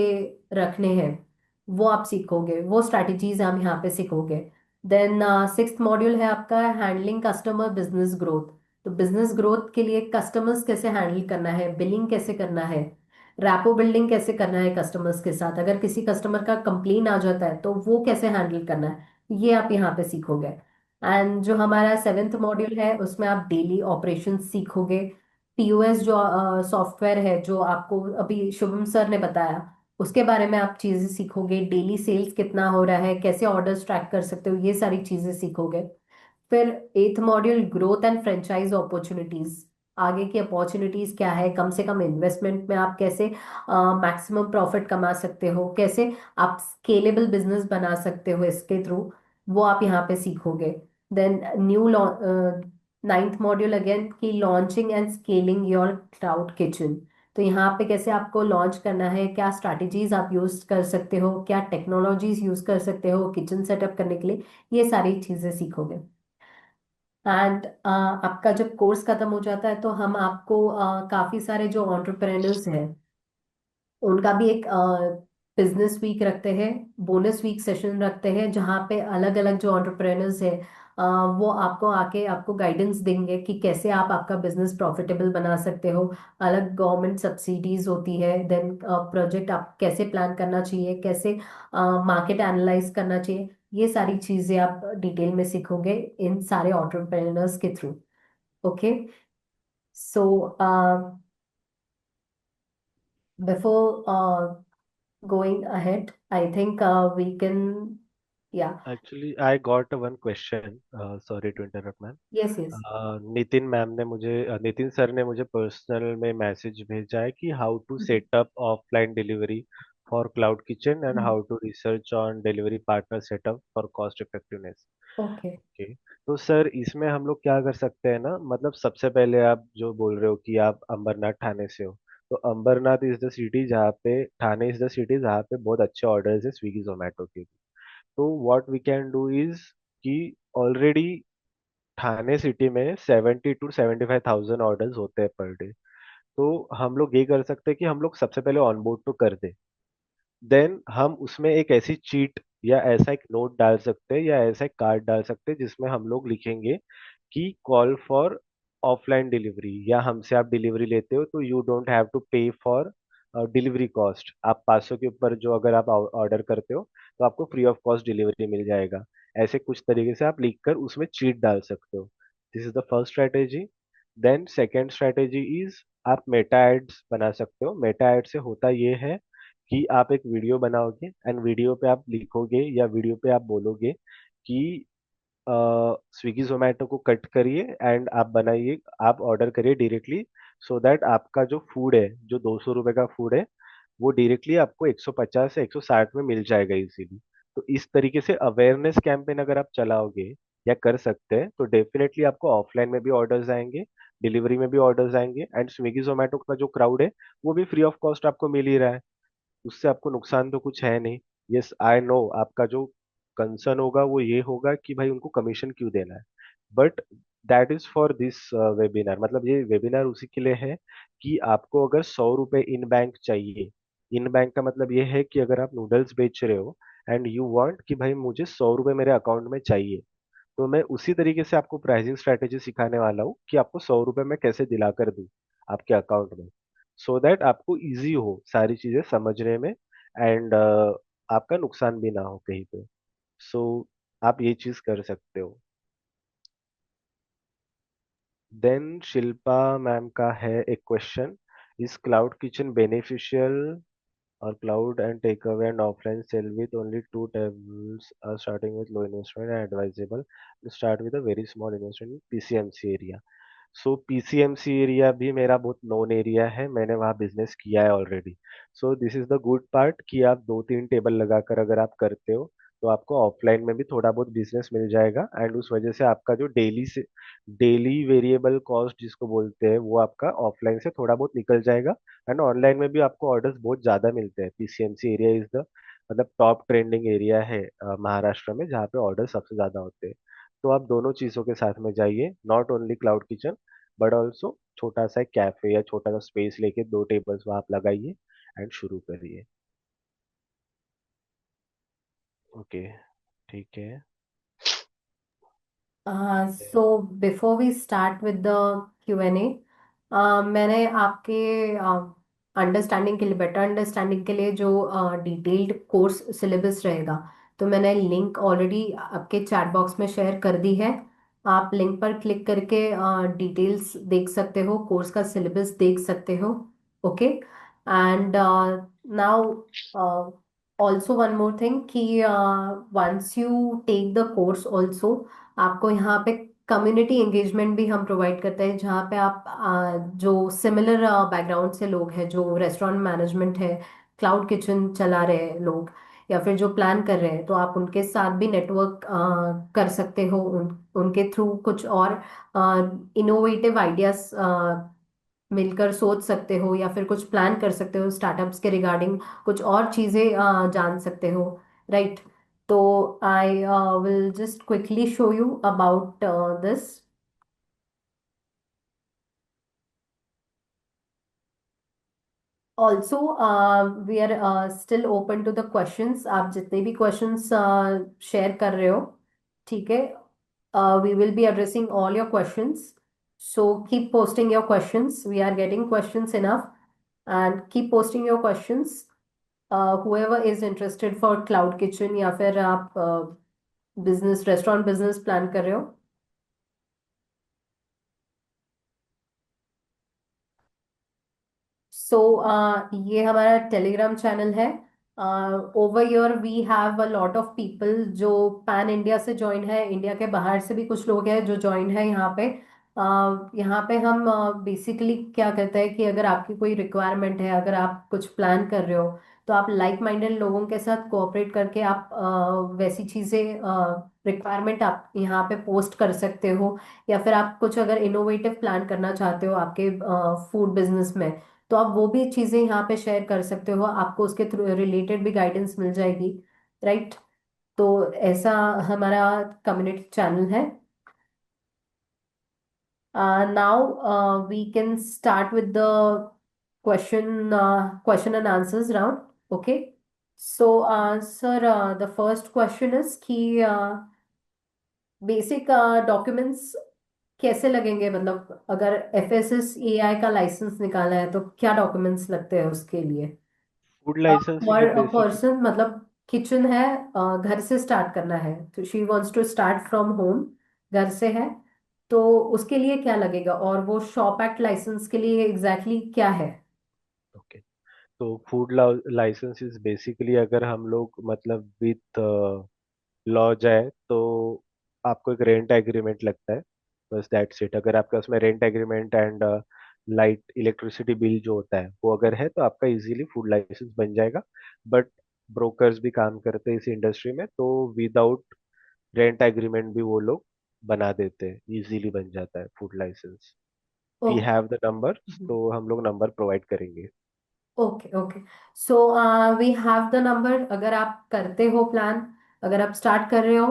रखने हैं, वो आप सीखोगे, वो स्ट्रैटेजीज आप यहाँ पे सीखोगे। देन 6th मॉड्यूल है आपका हैंडलिंग कस्टमर बिजनेस ग्रोथ। तो बिजनेस ग्रोथ के लिए कस्टमर्स कैसे हैंडल करना है, बिलिंग कैसे करना है, रैपो बिल्डिंग कैसे करना है कस्टमर्स के साथ, अगर किसी कस्टमर का कंप्लेन आ जाता है तो वो कैसे हैंडल करना है, ये आप यहाँ पे सीखोगे। एंड जो हमारा 7th मॉड्यूल है उसमें आप डेली ऑपरेशन सीखोगे। POS जो सॉफ्टवेयर है जो आपको अभी शुभम सर ने बताया, उसके बारे में आप चीजें सीखोगे, डेली सेल्स कितना हो रहा है, कैसे ऑर्डर्स ट्रैक कर सकते हो, ये सारी चीजें सीखोगे। फिर एथ module growth and franchise opportunities, आगे की अपॉर्चुनिटीज क्या है, कम से कम इन्वेस्टमेंट में आप कैसे मैक्सिमम प्रॉफिट कमा सकते हो, कैसे आप स्केलेबल बिजनेस बना सकते हो इसके थ्रू, वो आप यहाँ पे सीखोगे। Then new ninth module again की launching and scaling your cloud kitchen. तो यहाँ पे कैसे आपको लॉन्च करना है, क्या स्ट्रैटेजीज आप यूज कर सकते हो, क्या टेक्नोलॉजीज यूज कर सकते हो किचन सेटअप करने के लिए, ये सारी चीजें सीखोगे। एंड आपका जब कोर्स खत्म हो जाता है तो हम आपको काफी सारे जो एंटरप्रेन्योर्स हैं उनका भी एक बिजनेस वीक रखते हैं, बोनस वीक सेशन रखते हैं, जहाँ पे अलग अलग जो एंटरप्रेन्योर्स हैं वो आपको आके आपको गाइडेंस देंगे कि कैसे आप आपका बिजनेस प्रॉफिटेबल बना सकते हो। अलग गवर्नमेंट सब्सिडीज होती है, देन प्रोजेक्ट आप कैसे प्लान करना चाहिए, कैसे मार्केट एनालाइज करना चाहिए, ये सारी चीजें आप डिटेल में सीखोगे इन सारे एंटरप्रेन्योर्स के through. Okay. So before going ahead, I think we can, yeah,
actually I got one question, sorry to interrupt ma'am.
yes, yes.
Nitin ma'am ने मुझे नितिन सर ने मुझे पर्सनल में मैसेज भेजा है कि how to set up offline delivery for cloud kitchen and how to research on delivery partner setup for cost effectiveness.
Okay.
Okay, तो sir इसमें हम लोग क्या कर सकते हैं ना, मतलब सबसे पहले आप जो बोल रहे हो कि आप अंबरनाथ ठाणे से हो, तो अंबरनाथ इज द सिटी जहाँ पे, ठाणे इज द सिटी जहाँ पे बहुत अच्छे ऑर्डर्स है स्विगी जोमेटो के। तो what we can do is कि ऑलरेडी ठाणे सिटी में 70 to 75,000 ऑर्डर्स होते हैं पर डे। तो हम लोग ये कर सकते हैं कि हम लोग सबसे पहले ऑनबोर्ड तो कर दे, देन हम उसमें एक ऐसी चीट या ऐसा एक नोट डाल सकते हैं या ऐसा एक कार्ड डाल सकते हैं जिसमें हम लोग लिखेंगे कि कॉल फॉर ऑफलाइन डिलीवरी, या हमसे आप डिलीवरी लेते हो तो यू डोंट हैव टू पे फॉर डिलीवरी कॉस्ट। आप 500 के ऊपर जो अगर आप ऑर्डर करते हो तो आपको फ्री ऑफ कॉस्ट डिलीवरी मिल जाएगा। ऐसे कुछ तरीके से आप लिख कर उसमें चीट डाल सकते हो। This is the first strategy. Then second strategy is आप मेटा एड्स बना सकते हो। मेटा एड से होता ये है कि आप एक वीडियो बनाओगे एंड वीडियो पे आप लिखोगे या वीडियो पे आप बोलोगे कि स्विगी जोमेटो को कट करिए एंड आप बनाइए, आप ऑर्डर करिए डायरेक्टली, सो दैट आपका जो फूड है, जो 200 रुपए का फूड है, वो डायरेक्टली आपको 150 से 160 में मिल जाएगा इजीली। तो इस तरीके से अवेयरनेस कैंपेन अगर आप चलाओगे या कर सकते हैं तो डेफिनेटली आपको ऑफलाइन में भी ऑर्डर्स आएंगे, डिलीवरी में भी ऑर्डर्स आएंगे, एंड स्विगी जोमेटो का जो क्राउड है वो भी फ्री ऑफ कॉस्ट आपको मिल ही रहा है। उससे आपको नुकसान तो कुछ है नहीं। यस आई नो आपका जो कंसर्न होगा वो ये होगा कि भाई उनको कमीशन क्यों देना है, but that is for this webinar. मतलब ये वेबिनार उसी के लिए है कि आपको अगर 100 रुपये इन बैंक चाहिए, इन बैंक का मतलब ये है कि अगर आप नूडल्स बेच रहे हो एंड यू वांट कि भाई मुझे 100 रुपये मेरे अकाउंट में चाहिए, तो मैं उसी तरीके से आपको प्राइसिंग स्ट्रेटेजी सिखाने वाला हूँ कि आपको 100 रुपये मैं कैसे दिला कर दूँ आपके अकाउंट में, सो दैट आपको इजी हो सारी चीजें समझने में एंड आपका नुकसान भी ना हो कहीं पे। सो आप ये चीज कर सकते हो। देन शिल्पा मैम का है एक question, is cloud kitchen beneficial और cloud and takeaway and offline sale with only two tables are starting with low investment and advisable start with a very small investment in PCMC area. So PCMC area भी मेरा बहुत known area है, मैंने वहाँ business किया है already. So this is the good part कि आप 2-3 टेबल लगाकर अगर आप करते हो तो आपको ऑफलाइन में भी थोड़ा बहुत बिजनेस मिल जाएगा, एंड उस वजह से आपका जो डेली वेरिएबल कॉस्ट जिसको बोलते हैं वो आपका ऑफलाइन से थोड़ा बहुत निकल जाएगा, एंड ऑनलाइन में भी आपको ऑर्डर्स बहुत ज्यादा मिलते हैं। पीसीएमसी एरिया इज द मतलब टॉप ट्रेंडिंग एरिया है महाराष्ट्र में जहाँ पे ऑर्डर सबसे ज्यादा होते हैं। तो आप दोनों चीजों के साथ में जाइए, not only cloud kitchen but also छोटा सा कैफे या छोटा सा स्पेस लेके 2 टेबल्स वहां आप लगाइए एंड शुरू करिए। ओके, ठीक है।
So before we start with the Q&A, मैंने आपके अंडरस्टैंडिंग के लिए, बेटर अंडरस्टैंडिंग के लिए जो डिटेल्ड कोर्स सिलेबस रहेगा, तो मैंने लिंक ऑलरेडी आपके चैट बॉक्स में शेयर कर दी है। आप लिंक पर क्लिक करके डिटेल्स देख सकते हो, कोर्स का सिलेबस देख सकते हो। Okay. And now, also one more thing कि once you take the course also, आपको यहाँ पे कम्युनिटी एंगेजमेंट भी हम प्रोवाइड करते हैं, जहाँ पे आप जो सिमिलर बैकग्राउंड से लोग हैं, जो रेस्टोरेंट मैनेजमेंट है, क्लाउड किचन चला रहे हैं लोग, या फिर जो प्लान कर रहे हैं, तो आप उनके साथ भी नेटवर्क कर सकते हो, उनके थ्रू कुछ और इनोवेटिव आइडियाज मिलकर सोच सकते हो, या फिर कुछ प्लान कर सकते हो स्टार्टअप्स के रिगार्डिंग, कुछ और चीजें जान सकते हो, राइट? तो I will just quickly show you about this. Also we are still open to the questions. आप जितने भी क्वेश्चंस शेयर कर रहे हो, ठीक है, we will be addressing all your questions. So keep posting your questions, we are getting questions enough, and keep posting your questions. whoever is interested for cloud kitchen, या फिर आप बिजनेस, रेस्टोरेंट बिजनेस प्लान कर रहे हो। So ये हमारा Telegram channel है। Over year we have a lot of people जो पैन इंडिया से ज्वाइन है, इंडिया के बाहर से भी कुछ लोग हैं जो ज्वाइन है यहाँ पे। यहाँ पे हम बेसिकली क्या करते हैं कि अगर आपकी कोई रिक्वायरमेंट है, अगर आप कुछ प्लान कर रहे हो, तो आप लाइक माइंडेड लोगों के साथ कोऑपरेट करके आप वैसी चीज़ें, रिक्वायरमेंट आप यहाँ पे पोस्ट कर सकते हो। या फिर आप कुछ अगर इनोवेटिव प्लान करना चाहते हो आपके फूड बिजनेस में, तो आप वो भी चीजें यहाँ पे शेयर कर सकते हो, आपको उसके थ्रू रिलेटेड भी गाइडेंस मिल जाएगी, राइट? तो ऐसा हमारा कम्युनिटी चैनल है। Now we can start with the question and answers round. Okay, so sir, the first question is कि बेसिक डॉक्यूमेंट्स कैसे लगेंगे, मतलब अगर FSSAI का लाइसेंस निकाला है तो क्या डॉक्यूमेंट्स लगते हैं उसके लिए?
फूड लाइसेंस
और
ये
अ
बेसिकली
पर्सन, मतलब किचन है, घर से स्टार्ट करना है, तो she wants to start from home, घर से है, तो उसके लिए क्या लगेगा, और वो शॉप एक्ट लाइसेंस के लिए एग्जैक्टली क्या है?
ओके। तो फूड लाइसेंस इज बेसिकली अगर हम लोग मतलब विथ लॉ जाए तो आपको एक रेंट एग्रीमेंट लगता है, बस दैट्स इट। अगर आपका उसमें rent agreement and light electricity bill जो होता है वो अगर है तो आपका इजीली फूड लाइसेंस बन जाएगा। बट ब्रोकर्स भी काम करते हैं इस इंडस्ट्री में, तो विदाउट रेंट एग्रीमेंट भी वो लोग बना देते हैं, इजीली बन जाता है food license. We
okay.
Have the number, तो हम लोग नंबर प्रोवाइड करेंगे।
Okay, okay. So we have the number. अगर आप करते हो प्लान, अगर आप स्टार्ट कर रहे हो,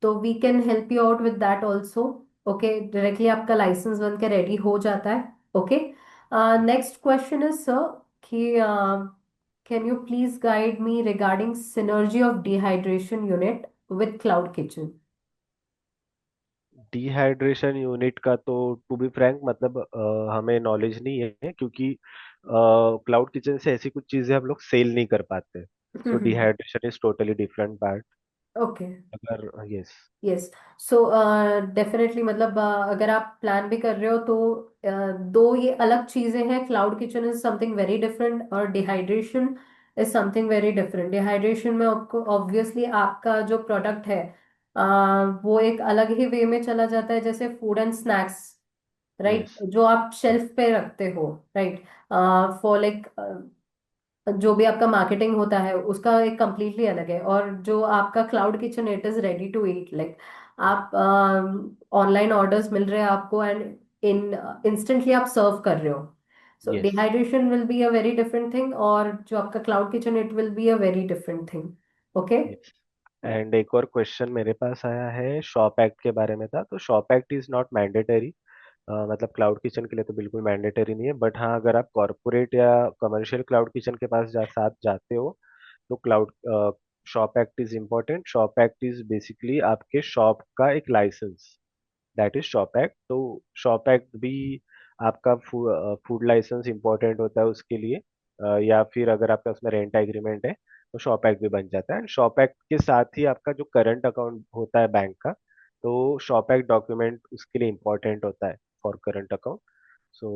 तो we can help you out with that also. Okay, directly आपका लाइसेंस बन के रेडी हो जाता है। Okay, next question is sir कि can you please guide me regarding synergy of dehydration unit with cloud kitchen?
Dehydration unit का तो to be Frank मतलब हमें नॉलेज नहीं है, क्योंकि क्लाउड किचन से ऐसी कुछ चीजें हम लोग सेल नहीं कर पाते। So dehydration is totally different part.
Okay.
अगर यस।
यस। सो डेफिनेटली, मतलब अगर आप प्लान भी कर रहे हो तो दो ये अलग चीजें हैं। Cloud kitchen is something very different, और dehydration is something very different. Dehydration में आपको ऑब्वियसली आपका जो प्रोडक्ट है, वो एक अलग ही वे में चला जाता है, जैसे food and snacks, right,
yes.
जो आप शेल्फ पे रखते हो, राइट, फॉर लाइक जो भी आपका मार्केटिंग होता है उसका एक कंप्लीटली अलग है। और जो आपका cloud kitchen, it is ready to eat, like आप ऑनलाइन ऑर्डर्स मिल रहे हैं आपको, एंड इन इंस्टेंटली आप सर्व कर रहे हो। So
yes.
Dehydration will be a very different thing, और जो आपका cloud kitchen, it will be a very different thing. Okay.
Yes. And एक और क्वेश्चन मेरे पास आया है, शॉप एक्ट के बारे में था। तो shop act is not mandatory, मतलब क्लाउड किचन के लिए तो बिल्कुल मैंडेटरी नहीं है। बट हाँ, अगर आप कॉरपोरेट या कमर्शियल क्लाउड किचन के पास साथ जाते हो तो cloud shop act is important. Shop act is basically आपके शॉप का एक license, that is shop act. तो शॉप एक्ट भी आपका फूड लाइसेंस इंपॉर्टेंट होता है उसके लिए। या फिर अगर आपका उसमें रेंट एग्रीमेंट है तो शॉप एक्ट भी बन जाता है। शॉप एक्ट के साथ ही आपका जो करंट अकाउंट होता है बैंक का, तो शॉप एक्ट डॉक्यूमेंट उसके लिए इम्पोर्टेंट होता है फॉर करंट अकाउंट। सो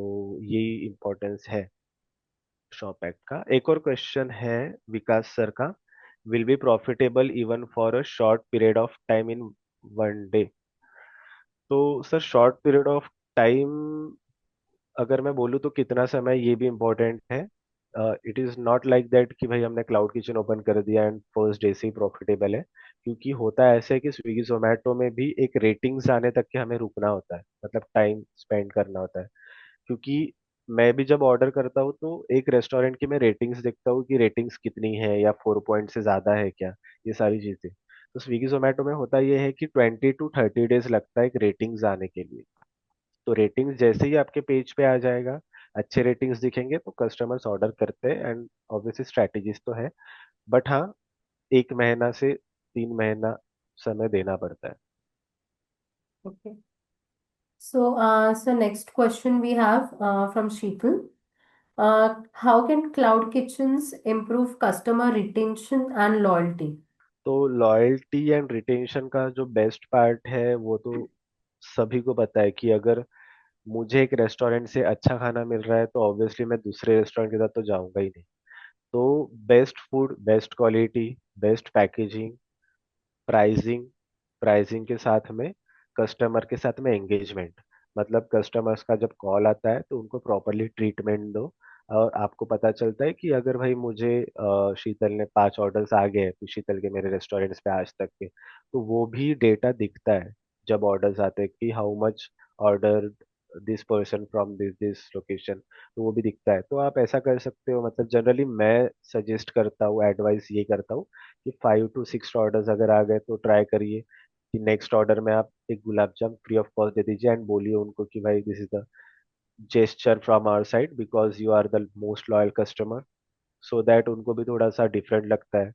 यही इम्पोर्टेंस है शॉप एक्ट का एक और क्वेश्चन है विकास सर का। Will be profitable even for a short period of time in one day. तो sir short period of time अगर मैं बोलूँ तो कितना समय ये भी इम्पोर्टेंट है। It is not like that कि भाई हमने क्लाउड किचन ओपन कर दिया एंड फर्स्ट डे से ही प्रॉफिटेबल है। क्योंकि होता है ऐसे कि स्विगी जोमेटो में भी एक रेटिंग्स आने तक के हमें रुकना होता है, मतलब टाइम स्पेंड करना होता है। क्योंकि मैं भी जब ऑर्डर करता हूँ तो एक रेस्टोरेंट की मैं रेटिंग्स देखता हूँ कि रेटिंग्स कितनी है या 4 पॉइंट से ज़्यादा है क्या, ये सारी चीज़ें। तो स्विगी जोमेटो में होता ये है कि 20 to 30 डेज लगता है एक रेटिंग्स आने के लिए। तो रेटिंग्स जैसे ही आपके पेज पे आ जाएगा, अच्छे रेटिंग्स दिखेंगे तो कस्टमर्स ऑर्डर करते हैं एंड ऑब्वियसली स्ट्रैटेजीज तो है। बट हाँ, 1 महीना से 3 महीना समय देना पड़ता है।
Okay. So next question we have from Sheetal. How can cloud kitchens improve customer retention and loyalty?
तो लॉयल्टी एंड रिटेंशन का जो बेस्ट पार्ट है वो तो सभी को पता है कि अगर मुझे एक रेस्टोरेंट से अच्छा खाना मिल रहा है तो ऑब्वियसली मैं दूसरे रेस्टोरेंट के साथ तो जाऊंगा ही नहीं। तो best food, best quality, best packaging, pricing, pricing के साथ में कस्टमर के साथ में एंगेजमेंट। मतलब कस्टमर्स का जब कॉल आता है तो उनको प्रॉपरली ट्रीटमेंट दो। और आपको पता चलता है कि अगर भाई मुझे शीतल ने 5 ऑर्डर्स आ गए तो शीतल के मेरे रेस्टोरेंट्स पे आज तक के, तो वो भी डेटा दिखता है जब ऑर्डर्स आते हैं कि how much order this person from this this location. तो वो भी दिखता है। तो आप ऐसा कर सकते हो, मतलब जनरली मैं सजेस्ट करता हूँ, एडवाइस ये करता हूँ कि 5 to 6 ऑर्डर्स अगर आ गए तो ट्राई करिए कि नेक्स्ट ऑर्डर में आप एक गुलाब जाम फ्री ऑफ कॉस्ट दे दीजिए एंड बोलिए उनको कि भाई this is the gesture from our side because you are the most loyal customer. So that उनको भी थोड़ा सा डिफरेंट लगता है।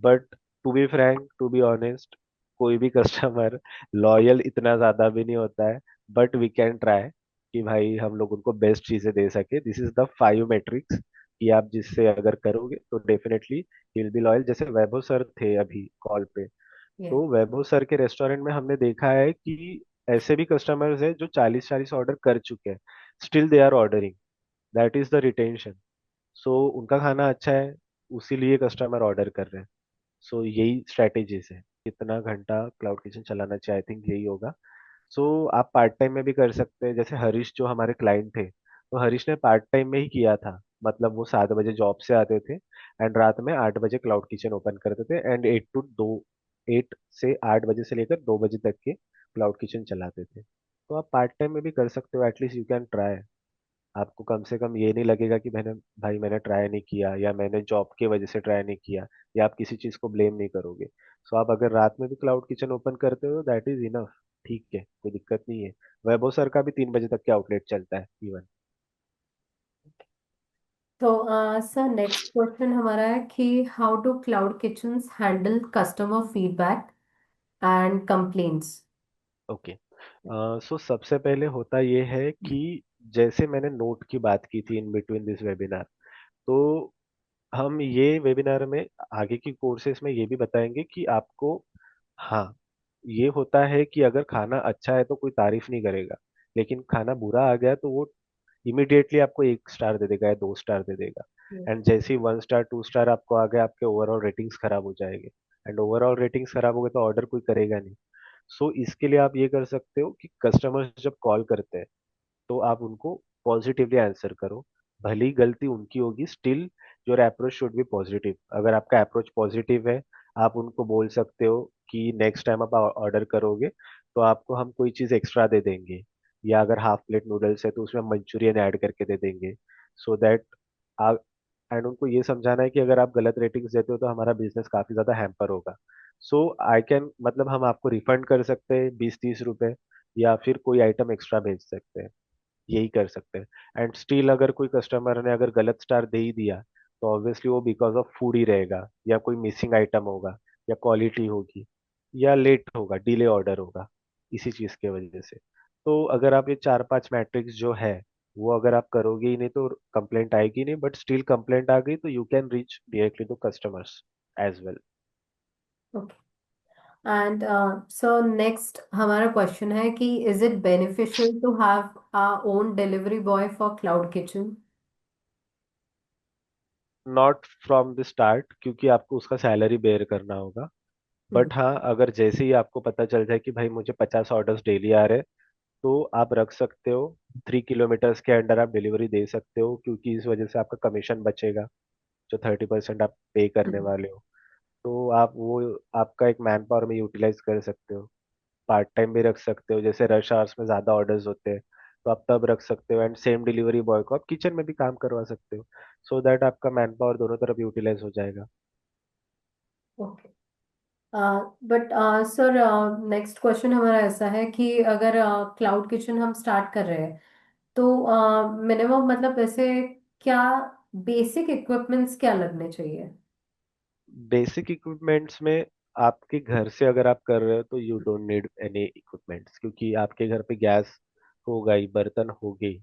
But to be frank, to be honest, कोई भी कस्टमर लॉयल इतना ज्यादा भी नहीं होता है। बट वी कैन ट्राई कि भाई हम लोग उनको बेस्ट चीजें दे सके। दिस इज द 5 मैट्रिक्स कि आप जिससे अगर करोगे तो डेफिनेटली विल बी लॉयल। जैसे वैभव सर थे अभी कॉल पे,
Yeah.
तो वैभव सर के रेस्टोरेंट में हमने देखा है कि ऐसे भी कस्टमर्स हैं जो 40-40 ऑर्डर कर चुके हैं, still they are ordering. That is the retention. So उनका खाना अच्छा है, उसीलिए कस्टमर ऑर्डर कर रहे हैं। सो यही स्ट्रैटेजीज है। कितना घंटा क्लाउड किचन चलाना चाहिए, आई थिंक यही होगा। सो आप पार्ट टाइम में भी कर सकते हैं। जैसे हरीश जो हमारे क्लाइंट थे, तो हरीश ने पार्ट टाइम में ही किया था। मतलब वो 7 बजे जॉब से आते थे एंड रात में 8 बजे क्लाउड किचन ओपन करते थे एंड 8 से 8 बजे से लेकर 2 बजे तक के क्लाउड किचन चलाते थे। तो आप पार्ट टाइम में भी कर सकते हो, एटलीस्ट यू कैन ट्राई। आपको कम से कम ये नहीं लगेगा कि मैंने ट्राई नहीं किया या मैंने जॉब की वजह से ट्राई नहीं किया, या आप किसी चीज को ब्लेम नहीं करोगे। सो आप अगर रात में भी क्लाउड किचन ओपन करते हो दैट इज इनफ। ठीक है, कोई दिक्कत नहीं है। वैभव सर का भी 3 बजे तक के आउटलेट चलता है इवन।
तो सर नेक्स्ट क्वेश्चन हमारा है कि how do cloud kitchens handle customer feedback and complaints?
Okay. So सबसे पहले होता ये है कि जैसे मैंने नोट की बात की थी इन बिटवीन दिस वेबिनार, तो हम ये वेबिनार में आगे की कोर्सेज में ये भी बताएंगे कि आपको, हाँ, ये होता है कि अगर खाना अच्छा है तो कोई तारीफ नहीं करेगा, लेकिन खाना बुरा आ गया तो वो इमिडिएटली आपको 1 स्टार दे देगा या 2 स्टार दे देगा। एंड जैसे ही 1 स्टार 2 स्टार आपको आ गया, आपके ओवरऑल रेटिंग्स खराब हो जाएंगे। एंड ओवरऑल रेटिंग्स खराब हो गए तो ऑर्डर कोई करेगा नहीं। सो इसके लिए आप ये कर सकते हो कि कस्टमर्स जब कॉल करते हैं तो आप उनको पॉजिटिवली आंसर करो। भले ही गलती उनकी होगी, still your approach should be positive. अगर आपका अप्रोच पॉजिटिव है, आप उनको बोल सकते हो कि नेक्स्ट टाइम आप ऑर्डर करोगे तो आपको हम कोई चीज़ एक्स्ट्रा दे देंगे, या अगर हाफ प्लेट नूडल्स है तो उसमें मंचूरियन ऐड करके दे देंगे। सो दैट आप, एंड उनको ये समझाना है कि अगर आप गलत रेटिंग्स देते हो तो हमारा बिजनेस काफी ज्यादा हैम्पर होगा। सो आई कैन, मतलब हम आपको रिफंड कर सकते हैं 20-30 रुपए, या फिर कोई आइटम एक्स्ट्रा भेज सकते हैं, यही कर सकते हैं। एंड स्टिल अगर कोई कस्टमर ने अगर गलत स्टार दे ही दिया तो ऑब्वियसली वो बिकॉज ऑफ फूड ही रहेगा, या कोई मिसिंग आइटम होगा, या क्वालिटी होगी, या लेट होगा, डिले ऑर्डर होगा, इसी चीज की वजह से। तो अगर आप ये 4-5 मैट्रिक्स जो है वो अगर आप करोगे ही नहीं तो कंप्लेंट आएगी नहीं। बट स्टिल कंप्लेंट आ गई तो you can reach directly to customers as well.
Okay. And so next हमारा क्वेश्चन है कि is it beneficial to have our own delivery boy for cloud kitchen?
Not from the start, क्योंकि आपको उसका salary bear करना होगा।
हम्म
but हाँ, अगर जैसे ही आपको पता चल जाए कि भाई मुझे 50 ऑर्डर्स डेली आ रहे हैं, तो आप रख सकते हो। 3 किलोमीटर्स के अंडर आप डिलीवरी दे सकते हो, क्योंकि इस वजह से आपका कमीशन बचेगा, जो 30% आप पे करने
हम्म।
वाले हो। तो आप वो आपका एक मैन पावर में यूटिलाइज कर सकते हो। पार्ट टाइम भी रख सकते हो, जैसे रश आवर्स में ज्यादा ऑर्डर्स होते हैं तो आप तब रख सकते हो। एंड सेम डिलीवरी बॉय को आप किचन में भी काम करवा सकते हो, सो दैट आपका मैन पावर दोनों तरफ यूटिलाइज हो जाएगा।
Okay. But sir, next question हमारा ऐसा है कि अगर क्लाउड किचन हम स्टार्ट कर रहे हैं तो मिनिमम मतलब ऐसे क्या बेसिक इक्विपमेंट्स क्या लगने चाहिए?
बेसिक इक्विपमेंट्स में, आपके घर से अगर आप कर रहे हो तो you don't need any equipments, क्योंकि आपके घर पे गैस हो गई, बर्तन हो गई।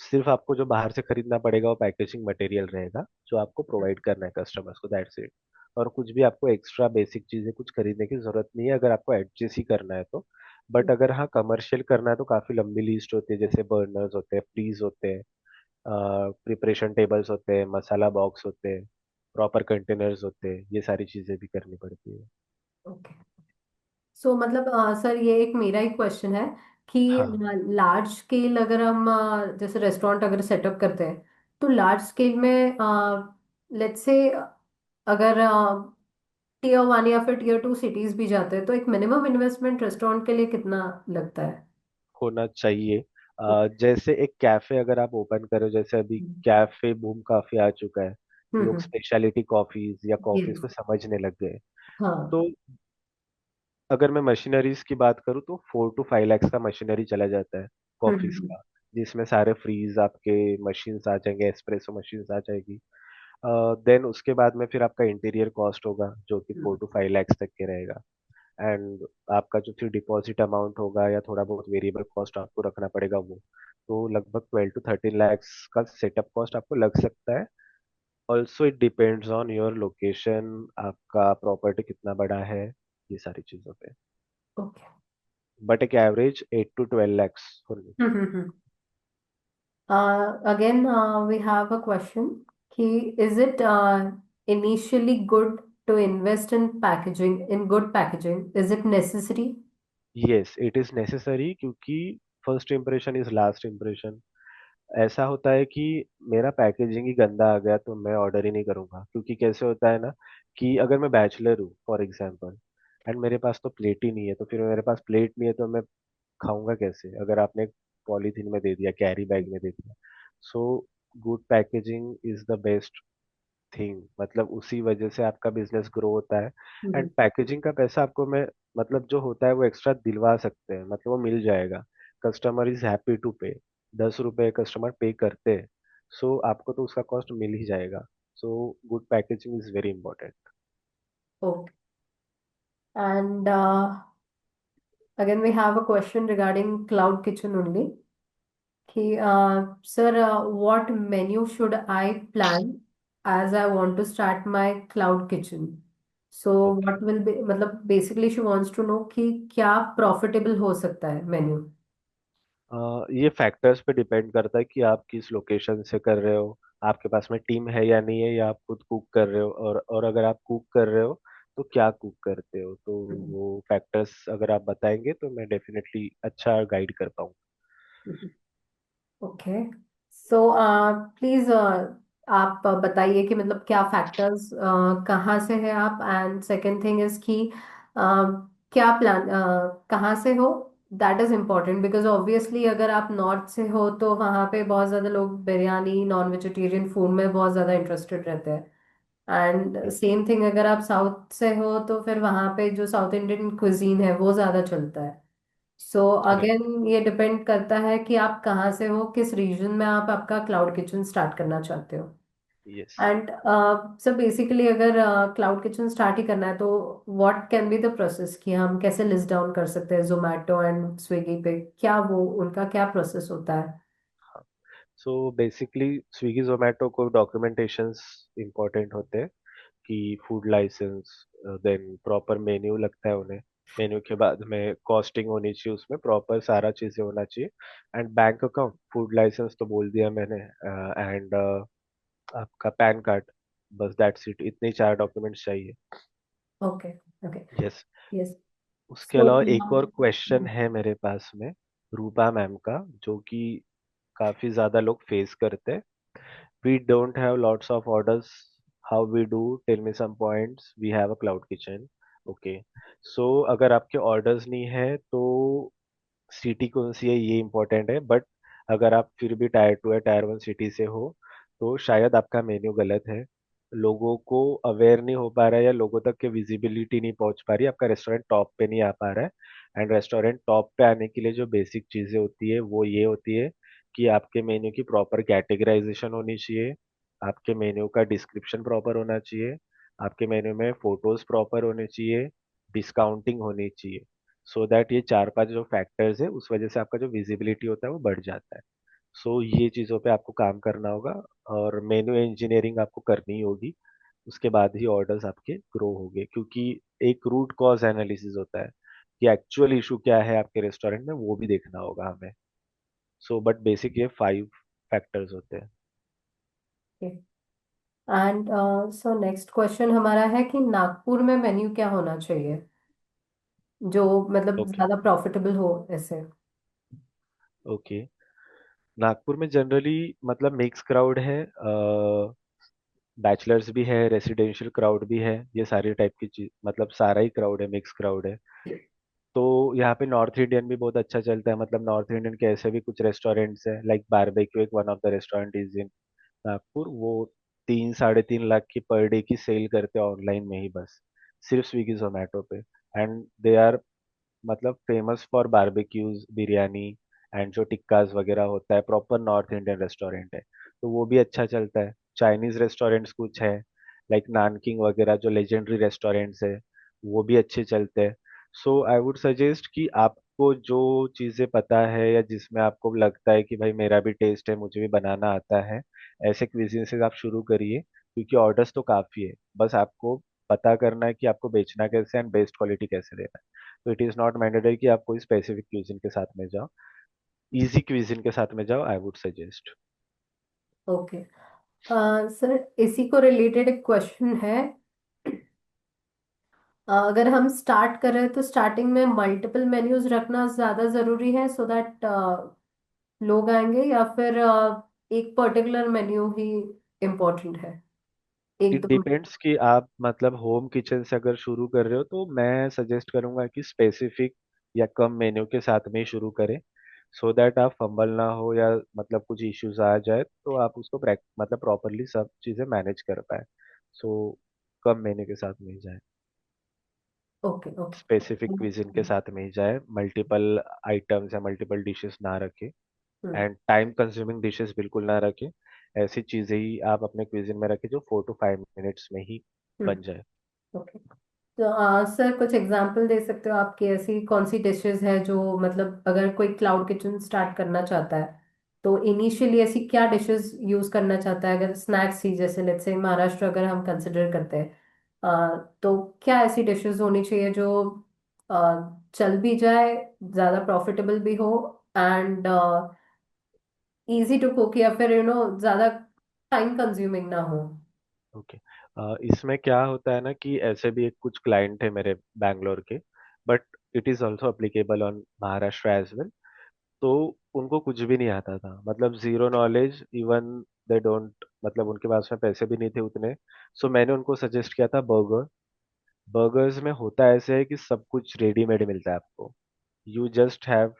सिर्फ आपको जो बाहर से खरीदना पड़ेगा वो पैकेजिंग मटेरियल रहेगा, जो आपको प्रोवाइड करना है कस्टमर्स को, दैट्स इट। और कुछ भी आपको एक्स्ट्रा बेसिक चीजें कुछ खरीदने की जरूरत नहीं है, अगर आपको एडजस्ट ही करना है तो। बट अगर हाँ कमर्शियल करना है तो काफी लंबी लिस्ट होती है, जैसे बर्नर्स होते हैं, फ्रीज होते हैं, प्रिपरेशन टेबल्स होते हैं, मसाला बॉक्स होते हैं, प्रॉपर कंटेनर्स होते हैं, ये सारी चीजें भी करनी पड़ती है।
ओके। सो मतलब सर, ये एक मेरा ही क्वेश्चन है कि
हाँ,
लार्ज स्केल अगर हम जैसे रेस्टोरेंट अगर सेटअप करते हैं तो लार्ज स्केल में लेट्स से अगर टीयर 1 या फिर टीयर 2 सिटीज भी जाते हैं तो एक मिनिमम इन्वेस्टमेंट रेस्टोरेंट के लिए कितना लगता है?
होना चाहिए। जैसे एक कैफे अगर आप ओपन करो, जैसे अभी कैफे बूम काफी आ चुका है, लोग
हम्म।
स्पेशलिटी कॉफीज या कॉफीज
यस।
को समझने लग गए।
हाँ।
तो अगर मैं मशीनरीज की बात करूँ तो 4 to 5 लाख का मशीनरी चला जाता है कॉफीज
हम्म।
का, जिसमें सारे फ्रीज आपके मशीन्स आ जाएंगे, एस्प्रेसो मशीन्स आ जाएगी। देन उसके बाद में फिर आपका इंटीरियर कॉस्ट होगा, जो कि 4 to 5 लाख तक के रहेगा। एंड आपका जो फिर डिपॉजिट अमाउंट होगा या थोड़ा बहुत वेरिएबल कॉस्ट आपको रखना पड़ेगा, वो तो लगभग 12 to 13 लाख का सेटअप कॉस्ट आपको लग सकता है। Also it depends on your location, आपका प्रॉपर्टी कितना बड़ा है, ये सारी चीजों पे।
ओके।
बट एक एवरेज 8 to 12 lakhs होनी
हम्म। Again, we have a question. Is it initially good to invest in packaging, in good packaging? Is it necessary?
चाहिए। यस, इट इज नेसेसरी, क्योंकि first impression is last impression. ऐसा होता है कि मेरा packaging ही गंदा आ गया तो मैं ऑर्डर ही नहीं करूंगा, क्योंकि कैसे होता है ना, कि अगर मैं बैचलर हूँ फॉर एग्जांपल, एंड मेरे पास तो प्लेट ही नहीं है, तो फिर मेरे पास प्लेट नहीं है तो मैं खाऊंगा कैसे, अगर आपने पॉलीथीन में दे दिया, कैरी बैग में दे दिया। So good packaging is the best thing, मतलब उसी वजह से आपका बिजनेस ग्रो होता है। And
hmm.
पैकेजिंग का पैसा आपको मैं, मतलब जो होता है वो एक्स्ट्रा दिलवा सकते हैं, मतलब वो मिल जाएगा। कस्टमर इज हैप्पी टू पे, 10 रुपए कस्टमर पे करते हैं, सो आपको तो उसका कॉस्ट मिल ही जाएगा। So good packaging is very important.
Okay. And again, we have a question regarding cloud kitchen only. Sir, what menu should I plan as I want to start my cloud kitchen? So,
okay,
what will be, मतलब basically she wants to know कि क्या profitable हो सकता है menu?
ये factors पे depend करता है कि आप किस लोकेशन से कर रहे हो, आपके पास में टीम है या नहीं है, या आप खुद कुक कर रहे हो, और अगर आप कुक कर रहे हो तो क्या कुक करते हो, तो वो फैक्टर्स अगर आप बताएंगे तो मैं डेफिनेटली अच्छा गाइड कर पाऊँ।
ओके। सो प्लीज आप बताइए कि मतलब क्या फैक्टर्स, कहाँ से है आप, एंड सेकंड थिंग इज कि क्या प्लान, कहाँ से हो, that is important because obviously अगर आप नॉर्थ से हो तो वहाँ पे बहुत ज़्यादा लोग बिरयानी नॉन वेजिटेरियन फूड में बहुत ज़्यादा इंटरेस्टेड रहते हैं। एंड
ओके,
सेम थिंग अगर आप साउथ से हो तो फिर वहाँ पे जो साउथ इंडियन क्विजीन है वो ज़्यादा चलता है। सो
राइट,
अगेन ये डिपेंड करता है कि आप कहाँ से हो, किस रीजन में आप आपका क्लाउड किचन स्टार्ट करना चाहते हो।
यस।
एंड सो बेसिकली अगर क्लाउड किचन स्टार्ट ही करना है तो what can be the process, कि हम कैसे लिस्ट डाउन कर सकते हैं जोमेटो एंड स्विगी पे, क्या वो उनका क्या प्रोसेस होता है?
सो बेसिकली स्विगी जोमेटो को डॉक्यूमेंटेशंस इंपॉर्टेंट होते हैं, कि food license, then proper menu लगता है उन्हें। मेन्यू के बाद में कॉस्टिंग होनी चाहिए, उसमें प्रॉपर सारा चीजें होना चाहिए। And bank account, food license तो बोल दिया मैंने, एंड आपका पैन कार्ड। बस दैट्स इट, इतने ही 4 डॉक्यूमेंट्स चाहिए।
ओके। ओके।
यस।
यस।
उसके
सो
अलावा एक और क्वेश्चन है मेरे पास में, रूपा मैम का, जो कि काफी ज्यादा लोग फेस करते हैं। We don't have lots of orders. How we do? Tell me some points. We have a cloud kitchen. Okay. So अगर आपके ऑर्डर्स नहीं है तो सिटी कौन सी है ये इम्पोर्टेंट है, बट अगर आप फिर भी टायर 2 या टायर 1 सिटी से हो तो शायद आपका मेन्यू गलत है, लोगों को अवेयर नहीं हो पा रहा है, या लोगों तक के विजिबिलिटी नहीं पहुंच पा रही है, आपका रेस्टोरेंट टॉप पे नहीं आ पा रहा है। एंड रेस्टोरेंट टॉप पे आने के लिए जो बेसिक चीजें होती है वो ये होती है कि आपके मेन्यू की प्रॉपर कैटेगराइजेशन होनी चाहिए, आपके मेन्यू का डिस्क्रिप्शन प्रॉपर होना चाहिए, आपके मेन्यू में फोटोज प्रॉपर होने चाहिए, डिस्काउंटिंग होनी चाहिए। सो दैट ये 4-5 जो फैक्टर्स है उस वजह से आपका जो विजिबिलिटी होता है वो बढ़ जाता है। सो ये चीज़ों पे आपको काम करना होगा, और मेन्यू इंजीनियरिंग आपको करनी होगी। उसके बाद ही ऑर्डर्स आपके ग्रो होंगे, क्योंकि एक रूट कॉज एनालिसिस होता है कि एक्चुअल इशू क्या है आपके रेस्टोरेंट में, वो भी देखना होगा हमें। सो बट बेसिक ये 5 फैक्टर्स होते हैं।
एंड सो नेक्स्ट क्वेश्चन हमारा है कि नागपुर में मेन्यू क्या होना चाहिए जो मतलब
ओके।
ज्यादा प्रॉफिटेबल हो ऐसे।
ओके। नागपुर में जनरली मतलब मिक्स क्राउड है, बैचलर्स भी है, रेसिडेंशियल क्राउड भी है, ये सारी टाइप की चीज, मतलब सारा ही क्राउड है, मिक्स क्राउड है। तो यहाँ पे नॉर्थ इंडियन भी बहुत अच्छा चलता है, मतलब नॉर्थ इंडियन के ऐसे भी कुछ रेस्टोरेंट्स हैं, लाइक बारबेक्यू, एक one of the restaurant is in Nagpur, वो 3-3.5 लाख की पर डे की सेल करते हैं ऑनलाइन में ही, बस सिर्फ स्विगी जोमेटो पे। एंड दे आर मतलब famous for barbecues, biryani, and जो टिक्काज वगैरह होता है, प्रॉपर नॉर्थ इंडियन रेस्टोरेंट है, तो वो भी अच्छा चलता है। चाइनीज रेस्टोरेंट्स कुछ है, लाइक नानकिंग वगैरह, जो लेजेंडरी रेस्टोरेंट्स है, वो भी अच्छे चलते हैं। सो आई वुड सजेस्ट कि आपको जो चीज़ें पता है या जिसमें आपको लगता है कि भाई मेरा भी टेस्ट है, मुझे भी बनाना आता है, ऐसे क्विजीन से आप शुरू करिए, क्योंकि ऑर्डर्स तो काफ़ी है, बस आपको पता करना है कि आपको बेचना कैसे एंड बेस्ट क्वालिटी कैसे देना है। तो इट इज़ नॉट मैंडेटरी कि आप कोई स्पेसिफिक क्विजिन के साथ में जाओ, इजी क्विजिन के साथ में जाओ, I would suggest.
Okay. Sir इसी को रिलेटेड एक क्वेश्चन है। अगर हम स्टार्ट कर रहे हैं तो स्टार्टिंग में मल्टीपल मेन्यूज रखना ज्यादा जरूरी है सो दैट लोग आएंगे, या फिर एक पर्टिकुलर मेन्यू ही इम्पोर्टेंट है, एक
इट
दो।
डिपेंड्स कि आप मतलब होम किचन से अगर शुरू कर रहे हो तो मैं सजेस्ट करूंगा कि स्पेसिफिक या कम मेन्यू के साथ में ही शुरू करें, सो दैट आप फंबल ना हो, या मतलब कुछ इश्यूज आ जाए तो आप उसको मतलब प्रॉपरली सब चीज़ें मैनेज कर पाए। सो कम मेन्यू के साथ में ही जाए,
ओके। ओके।
स्पेसिफिक क्विजिन के साथ में ही जाए, मल्टीपल आइटम्स या मल्टीपल डिशेस ना रखें,
हम्म।
एंड टाइम कंज्यूमिंग डिशेस बिल्कुल ना रखें। ऐसी चीजें ही आप अपने क्विजिन में रखें जो 4 to 5 मिनट्स में ही
हम्म।
बन जाए।
ओके। तो सर कुछ एग्जांपल दे सकते हो आपकी, ऐसी कौन सी डिशेस है जो मतलब अगर कोई क्लाउड किचन स्टार्ट करना चाहता है तो इनिशियली ऐसी क्या डिशेस यूज करना चाहता है, अगर स्नैक्स ही, जैसे लेट्स से महाराष्ट्र अगर हम कंसिडर करते हैं, तो क्या ऐसी डिशेस होनी चाहिए जो चल भी जाए, ज्यादा प्रॉफिटेबल भी हो, एंड इजी टू कुक, या फिर ज्यादा टाइम कंज्यूमिंग ना हो।
ओके। इसमें क्या होता है ना कि ऐसे भी एक कुछ क्लाइंट है मेरे बैंगलोर के, but it is also applicable on Maharashtra as well. तो उनको कुछ भी नहीं आता था, मतलब zero knowledge, even they don't, मतलब उनके पास में पैसे भी नहीं थे उतने। सो मैंने उनको सजेस्ट किया था बर्गर। बर्गर्स में होता ऐसे है कि सब कुछ रेडीमेड मिलता है आपको, यू जस्ट हैव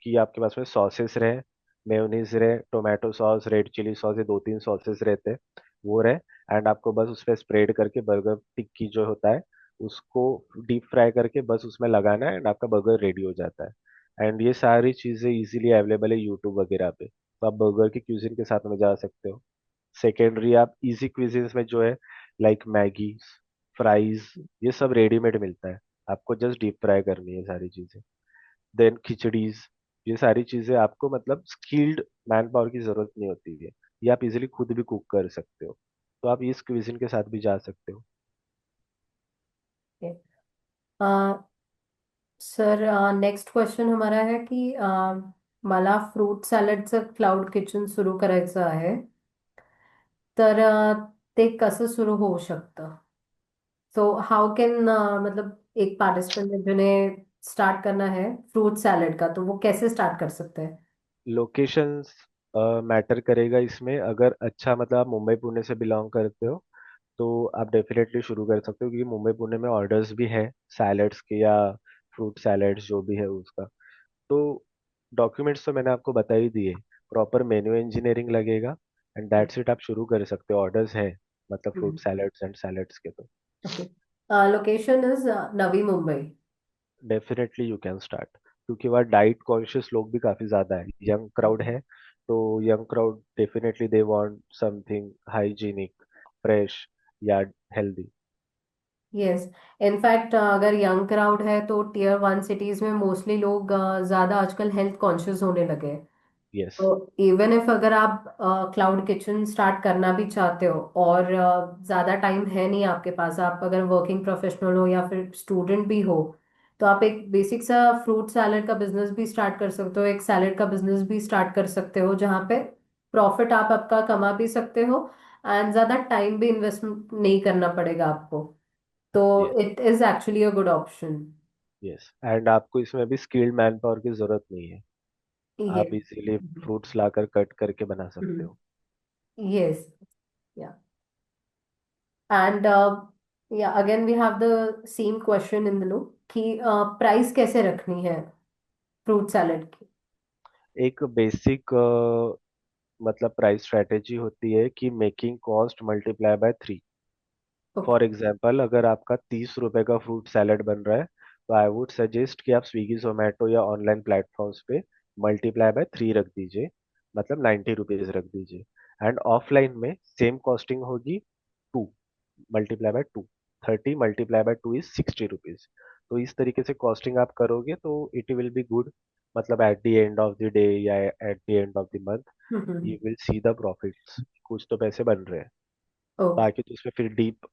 कि आपके पास में सॉसेस रहे, मेयोनीज रहे, tomato sauce, red chilli sauce, ये 2-3 सॉसेस रहते हैं, वो रहे, एंड आपको बस उस पर स्प्रेड करके बर्गर टिक्की जो होता है उसको डीप फ्राई करके बस उसमें लगाना है, एंड आपका बर्गर रेडी हो जाता है। एंड ये सारी चीज़ें इजीली अवेलेबल है यूट्यूब वगैरह पे, तो आप बर्गर की क्यूजिन के साथ में जा सकते हो। सेकेंडरी आप इजी क्विजीन्स में जो है, लाइक मैगी, फ्राइज, ये सब रेडीमेड मिलता है, आपको जस्ट डीप फ्राई करनी है सारी चीज़ें। देन खिचड़ीज, ये सारी चीजें आपको मतलब स्किल्ड मैन पावर की जरूरत नहीं होती है, ये आप इजीली खुद भी कुक कर सकते हो, तो आप इस क्विजिन के साथ भी जा सकते हो।
सर नेक्स्ट क्वेश्चन हमारा है कि मला फ्रूट सॅलडचं क्लाउड किचन सुरू करायचं आहे, तर ते कसं सुरू होऊ शकतं? सो हाउ कैन मतलब एक पार्टिसिपेंट है जिन्हें स्टार्ट करना है फ्रूट सैलेड का, तो वो कैसे स्टार्ट कर सकते हैं?
लोकेशंस मैटर करेगा इसमें। अगर अच्छा मतलब आप मुंबई पुणे से बिलोंग करते हो तो आप डेफिनेटली शुरू कर सकते हो, क्योंकि मुंबई पुणे में ऑर्डर्स भी है सैलड्स के या फ्रूट सैलड्स जो भी है उसका। तो डॉक्यूमेंट्स तो मैंने आपको बता ही दिए। प्रॉपर मेन्यू इंजीनियरिंग लगेगा एंड दैट्स इट। आप शुरू कर सकते हो, ऑर्डर्स है मतलब फ्रूट सैलड्स एंड सैलड्स के। तो
okay, location is Navi Mumbai.
Definitely you can start, क्योंकि वहाँ डाइट कॉन्शियस लोग भी काफी ज्यादा है, यंग क्राउड है। तो young crowd definitely they want something hygienic, fresh या हेल्दी।
यस, इनफैक्ट अगर यंग क्राउड है तो टीयर वन सिटीज में मोस्टली लोग ज्यादा आजकल हेल्थ कॉन्शियस होने लगे हैं।
यस।
तो इवन इफ अगर आप क्लाउड किचन स्टार्ट करना भी चाहते हो और ज़्यादा टाइम है नहीं आपके पास, आप अगर वर्किंग प्रोफेशनल हो या फिर स्टूडेंट भी हो, तो आप एक बेसिक सा फ्रूट सैलेड का बिजनेस भी स्टार्ट कर सकते हो, एक सैलेड का बिजनेस भी स्टार्ट कर सकते हो जहाँ पे प्रॉफिट आप आपका कमा भी सकते हो एंड ज़्यादा टाइम भी इन्वेस्टमेंट नहीं करना पड़ेगा आपको। तो
yes.
It is actually a good option.
Yes, and आपको इसमें भी स्किल्ड मैन पावर की जरूरत नहीं है। आप
यस।
इजीली फ्रूट्स लाकर कट करके बना सकते हो।
Yes. And yeah, again we have the same question in the loop कि प्राइस कैसे रखनी है फ्रूट सैलेड की?
एक बेसिक मतलब प्राइस स्ट्रेटेजी होती है कि making cost multiply by 3।
Okay.
For example, अगर आपका 30 रुपए का फ्रूट सैलेड बन रहा है तो आई वुड सजेस्ट कि आप स्विगी जोमेटो या ऑनलाइन प्लेटफॉर्म्स पे मल्टीप्लाई बाय 3 रख दीजिए, मतलब 90 रुपीज रख दीजिए। एंड ऑफलाइन में सेम कॉस्टिंग होगी 2 multiply by 2। 30 multiply by 2 is 60 rupees. तो इस तरीके से कॉस्टिंग आप करोगे तो इट विल बी गुड। मतलब at the end of the day या at the end of the month
hmm.
You will see the profits. कुछ तो पैसे बन रहे हैं।
ओके।
बाकी तो उसमें फिर डीप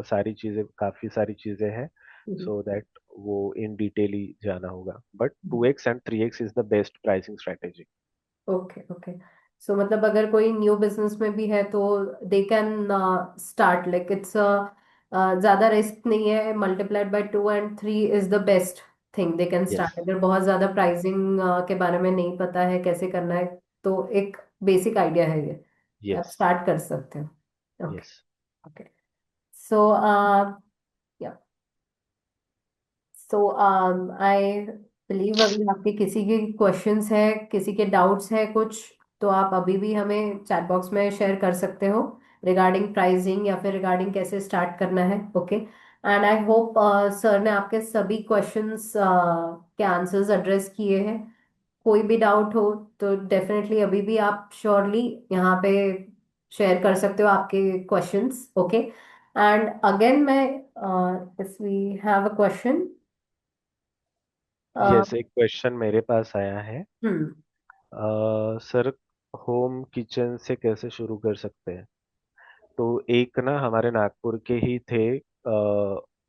सारी चीजें, काफी सारी चीजें हैं, सो दैट वो इन डिटेल ही जाना होगा। But 2x and 3x is the best pricing strategy.
Okay. Okay, so मतलब अगर कोई न्यू बिजनेस में भी है तो they can start like it's ज्यादा रिस्क नहीं है, multiplied by 2 and 3 is the best thing they can
yes.
Start. अगर बहुत ज्यादा प्राइसिंग के बारे में नहीं पता है कैसे करना है, तो एक बेसिक आइडिया है ये, आप
यस।
स्टार्ट कर सकते हो। ओके।
यस।
ओके। सो या, सो आई बिलीव अगर आपके किसी के क्वेश्चंस है, किसी के डाउट्स है कुछ, तो आप अभी भी हमें चैट बॉक्स में शेयर कर सकते हो रिगार्डिंग प्राइसिंग या फिर रिगार्डिंग कैसे स्टार्ट करना है। Okay, and I hope sir ने आपके सभी क्वेश्चंस के आंसर्स एड्रेस किए हैं। कोई भी डाउट हो तो डेफिनेटली अभी भी आप श्योरली यहाँ पे शेयर कर सकते हो आपके क्वेश्चंस। ओके, एंड अगेन मैं if we have a question.
Yes, एक क्वेश्चन मेरे पास आया है।
हम्म।
सर, होम किचन से कैसे शुरू कर सकते हैं? तो एक ना हमारे नागपुर के ही थे,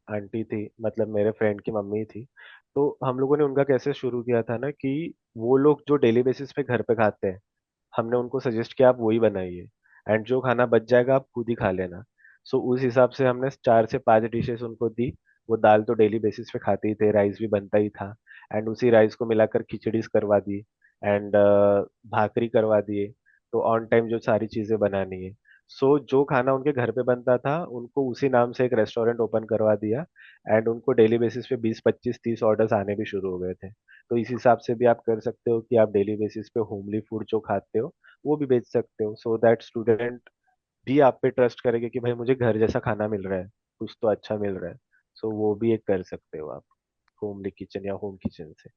आंटी थी, मतलब मेरे फ्रेंड की मम्मी थी। तो हम लोगों ने उनका कैसे शुरू किया था ना कि वो लोग जो डेली बेसिस पे घर पे खाते हैं, हमने उनको सजेस्ट किया आप वही बनाइए, एंड जो खाना बच जाएगा आप खुद ही खा लेना। सो उस हिसाब से हमने 4 से 5 डिशेस उनको दी। वो दाल तो डेली बेसिस पे खाते ही थे, राइस भी बनता ही था, एंड उसी राइस को मिलाकर खिचड़ी करवा दी, एंड भाकरी करवा दिए। तो ऑन टाइम जो सारी चीजें बनानी है, सो जो खाना उनके घर पे बनता था उनको उसी नाम से एक रेस्टोरेंट ओपन करवा दिया, एंड उनको डेली बेसिस पे 20, 25, 30 ऑर्डर्स आने भी शुरू हो गए थे। तो इस हिसाब से भी आप कर सकते हो कि आप डेली बेसिस पे होमली फूड जो खाते हो वो भी बेच सकते हो, सो दैट स्टूडेंट भी आप पे ट्रस्ट करेंगे कि भाई मुझे घर जैसा खाना मिल रहा है, कुछ तो अच्छा मिल रहा है। सो वो भी एक कर सकते हो आप, होमली किचन या होम किचन से।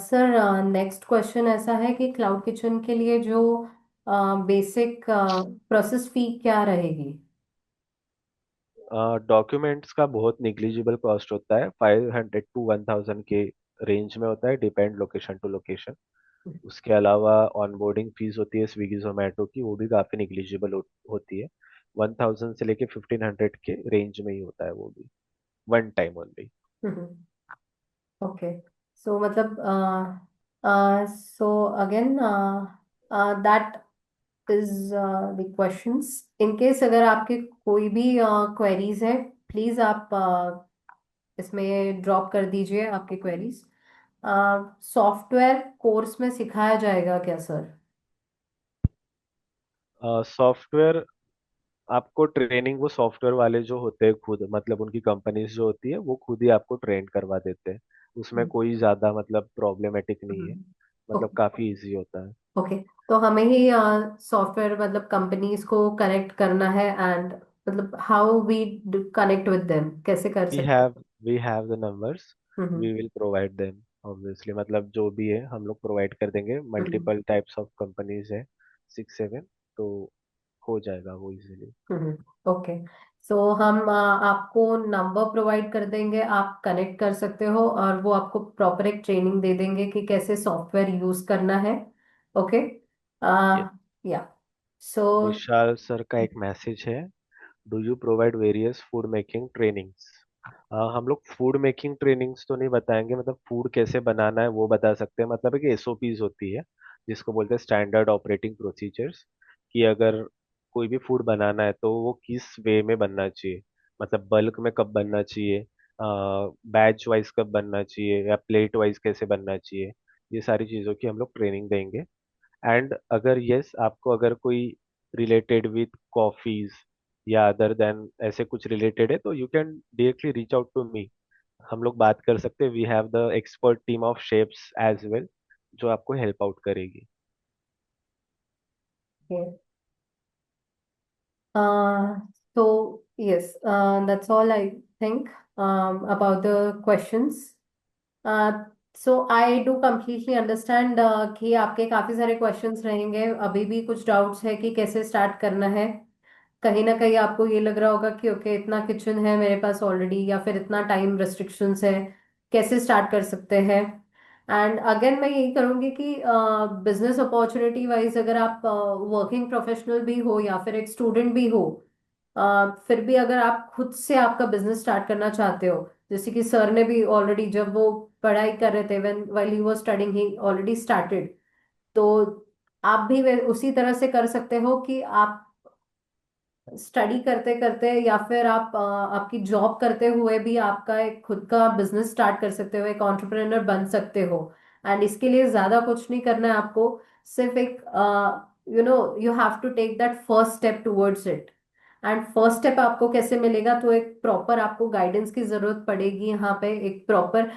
सर, नेक्स्ट क्वेश्चन ऐसा है कि क्लाउड किचन के लिए जो बेसिक प्रोसेस फी क्या रहेगी?
डॉक्यूमेंट्स का बहुत निग्लिजिबल कॉस्ट होता है, 500 to 1000 के रेंज में होता है, डिपेंड लोकेशन टू लोकेशन। उसके अलावा ऑनबोर्डिंग फीस होती है स्विगी जोमेटो की, वो भी काफी निग्लिजिबल होती है। 1000 से लेके 1500 के रेंज में ही होता है वो भी, one time only.
Okay, so मतलब so again that is the questions. In case अगर आपके कोई भी क्वेरीज है, प्लीज आप इसमें ड्रॉप कर दीजिए आपकी क्वेरीज। सॉफ्टवेयर कोर्स में सिखाया जाएगा क्या सर?
सॉफ्टवेयर आपको ट्रेनिंग वो सॉफ्टवेयर वाले जो होते हैं खुद, मतलब उनकी कंपनीज जो होती है वो खुद ही आपको ट्रेन करवा देते हैं। उसमें कोई ज्यादा मतलब प्रॉब्लमेटिक नहीं है, मतलब
ओके।
काफी इजी होता है।
ओके, तो हमें ही सॉफ्टवेयर मतलब कंपनीज को कनेक्ट करना है, एंड मतलब how we connect with them, कैसे कर
वी
सकते
have we have the numbers,
हैं?
We will provide them obviously, मतलब जो भी है हम लोग प्रोवाइड कर देंगे।
Hmm.
Multiple types of companies है, 6 7, तो हो जाएगा वो इजीली।
हम्म। ओके। सो हम आपको नंबर प्रोवाइड कर देंगे, आप कनेक्ट कर सकते हो, और वो आपको प्रॉपर एक ट्रेनिंग दे देंगे कि कैसे सॉफ्टवेयर यूज करना है। ओके। या सो।
विशाल सर का एक मैसेज है, do you provide various food making trainings. हम लोग फूड मेकिंग ट्रेनिंग्स तो नहीं बताएंगे, मतलब फूड कैसे बनाना है वो बता सकते हैं। मतलब एक एसओपीज होती है जिसको बोलते हैं स्टैंडर्ड ऑपरेटिंग प्रोसीजर्स, कि अगर कोई भी फूड बनाना है तो वो किस वे में बनना चाहिए, मतलब बल्क में कब बनना चाहिए, बैच वाइज कब बनना चाहिए, या प्लेट वाइज कैसे बनना चाहिए। ये सारी चीज़ों की हम लोग ट्रेनिंग देंगे। एंड अगर यस आपको अगर कोई रिलेटेड विद कॉफीज या अदर देन ऐसे कुछ रिलेटेड है तो you can directly reach out to me. हम लोग बात कर सकते हैं, we have the expert team of chefs as well जो आपको हेल्प आउट करेगी।
So yes, that's all I think about the questions. So I do completely understand कि आपके काफी सारे क्वेश्चंस रहेंगे, अभी भी कुछ डाउट्स है कि कैसे स्टार्ट करना है। कहीं ना कहीं आपको ये लग रहा होगा कि ओके, इतना किचन है मेरे पास ऑलरेडी, या फिर इतना टाइम रेस्ट्रिक्शंस है, कैसे स्टार्ट कर सकते हैं। एंड अगेन मैं यही करूंगी कि बिजनेस अपॉर्चुनिटी वाइज अगर आप वर्किंग प्रोफेशनल भी हो या फिर एक स्टूडेंट भी हो, फिर भी अगर आप खुद से आपका बिजनेस स्टार्ट करना चाहते हो, जैसे कि सर ने भी ऑलरेडी जब वो पढ़ाई कर रहे थे, when while he was studying he already started, तो आप भी उसी तरह से कर सकते हो कि आप स्टडी करते करते या फिर आप आपकी जॉब करते हुए भी आपका एक खुद का बिजनेस स्टार्ट कर सकते हो, एक एंटरप्रेन्योर बन सकते हो। एंड इसके लिए ज्यादा कुछ नहीं करना है आपको, सिर्फ एक you have to take that first step towards it. And first step आपको कैसे मिलेगा, तो एक प्रॉपर आपको गाइडेंस की जरूरत पड़ेगी यहाँ पे, एक प्रॉपर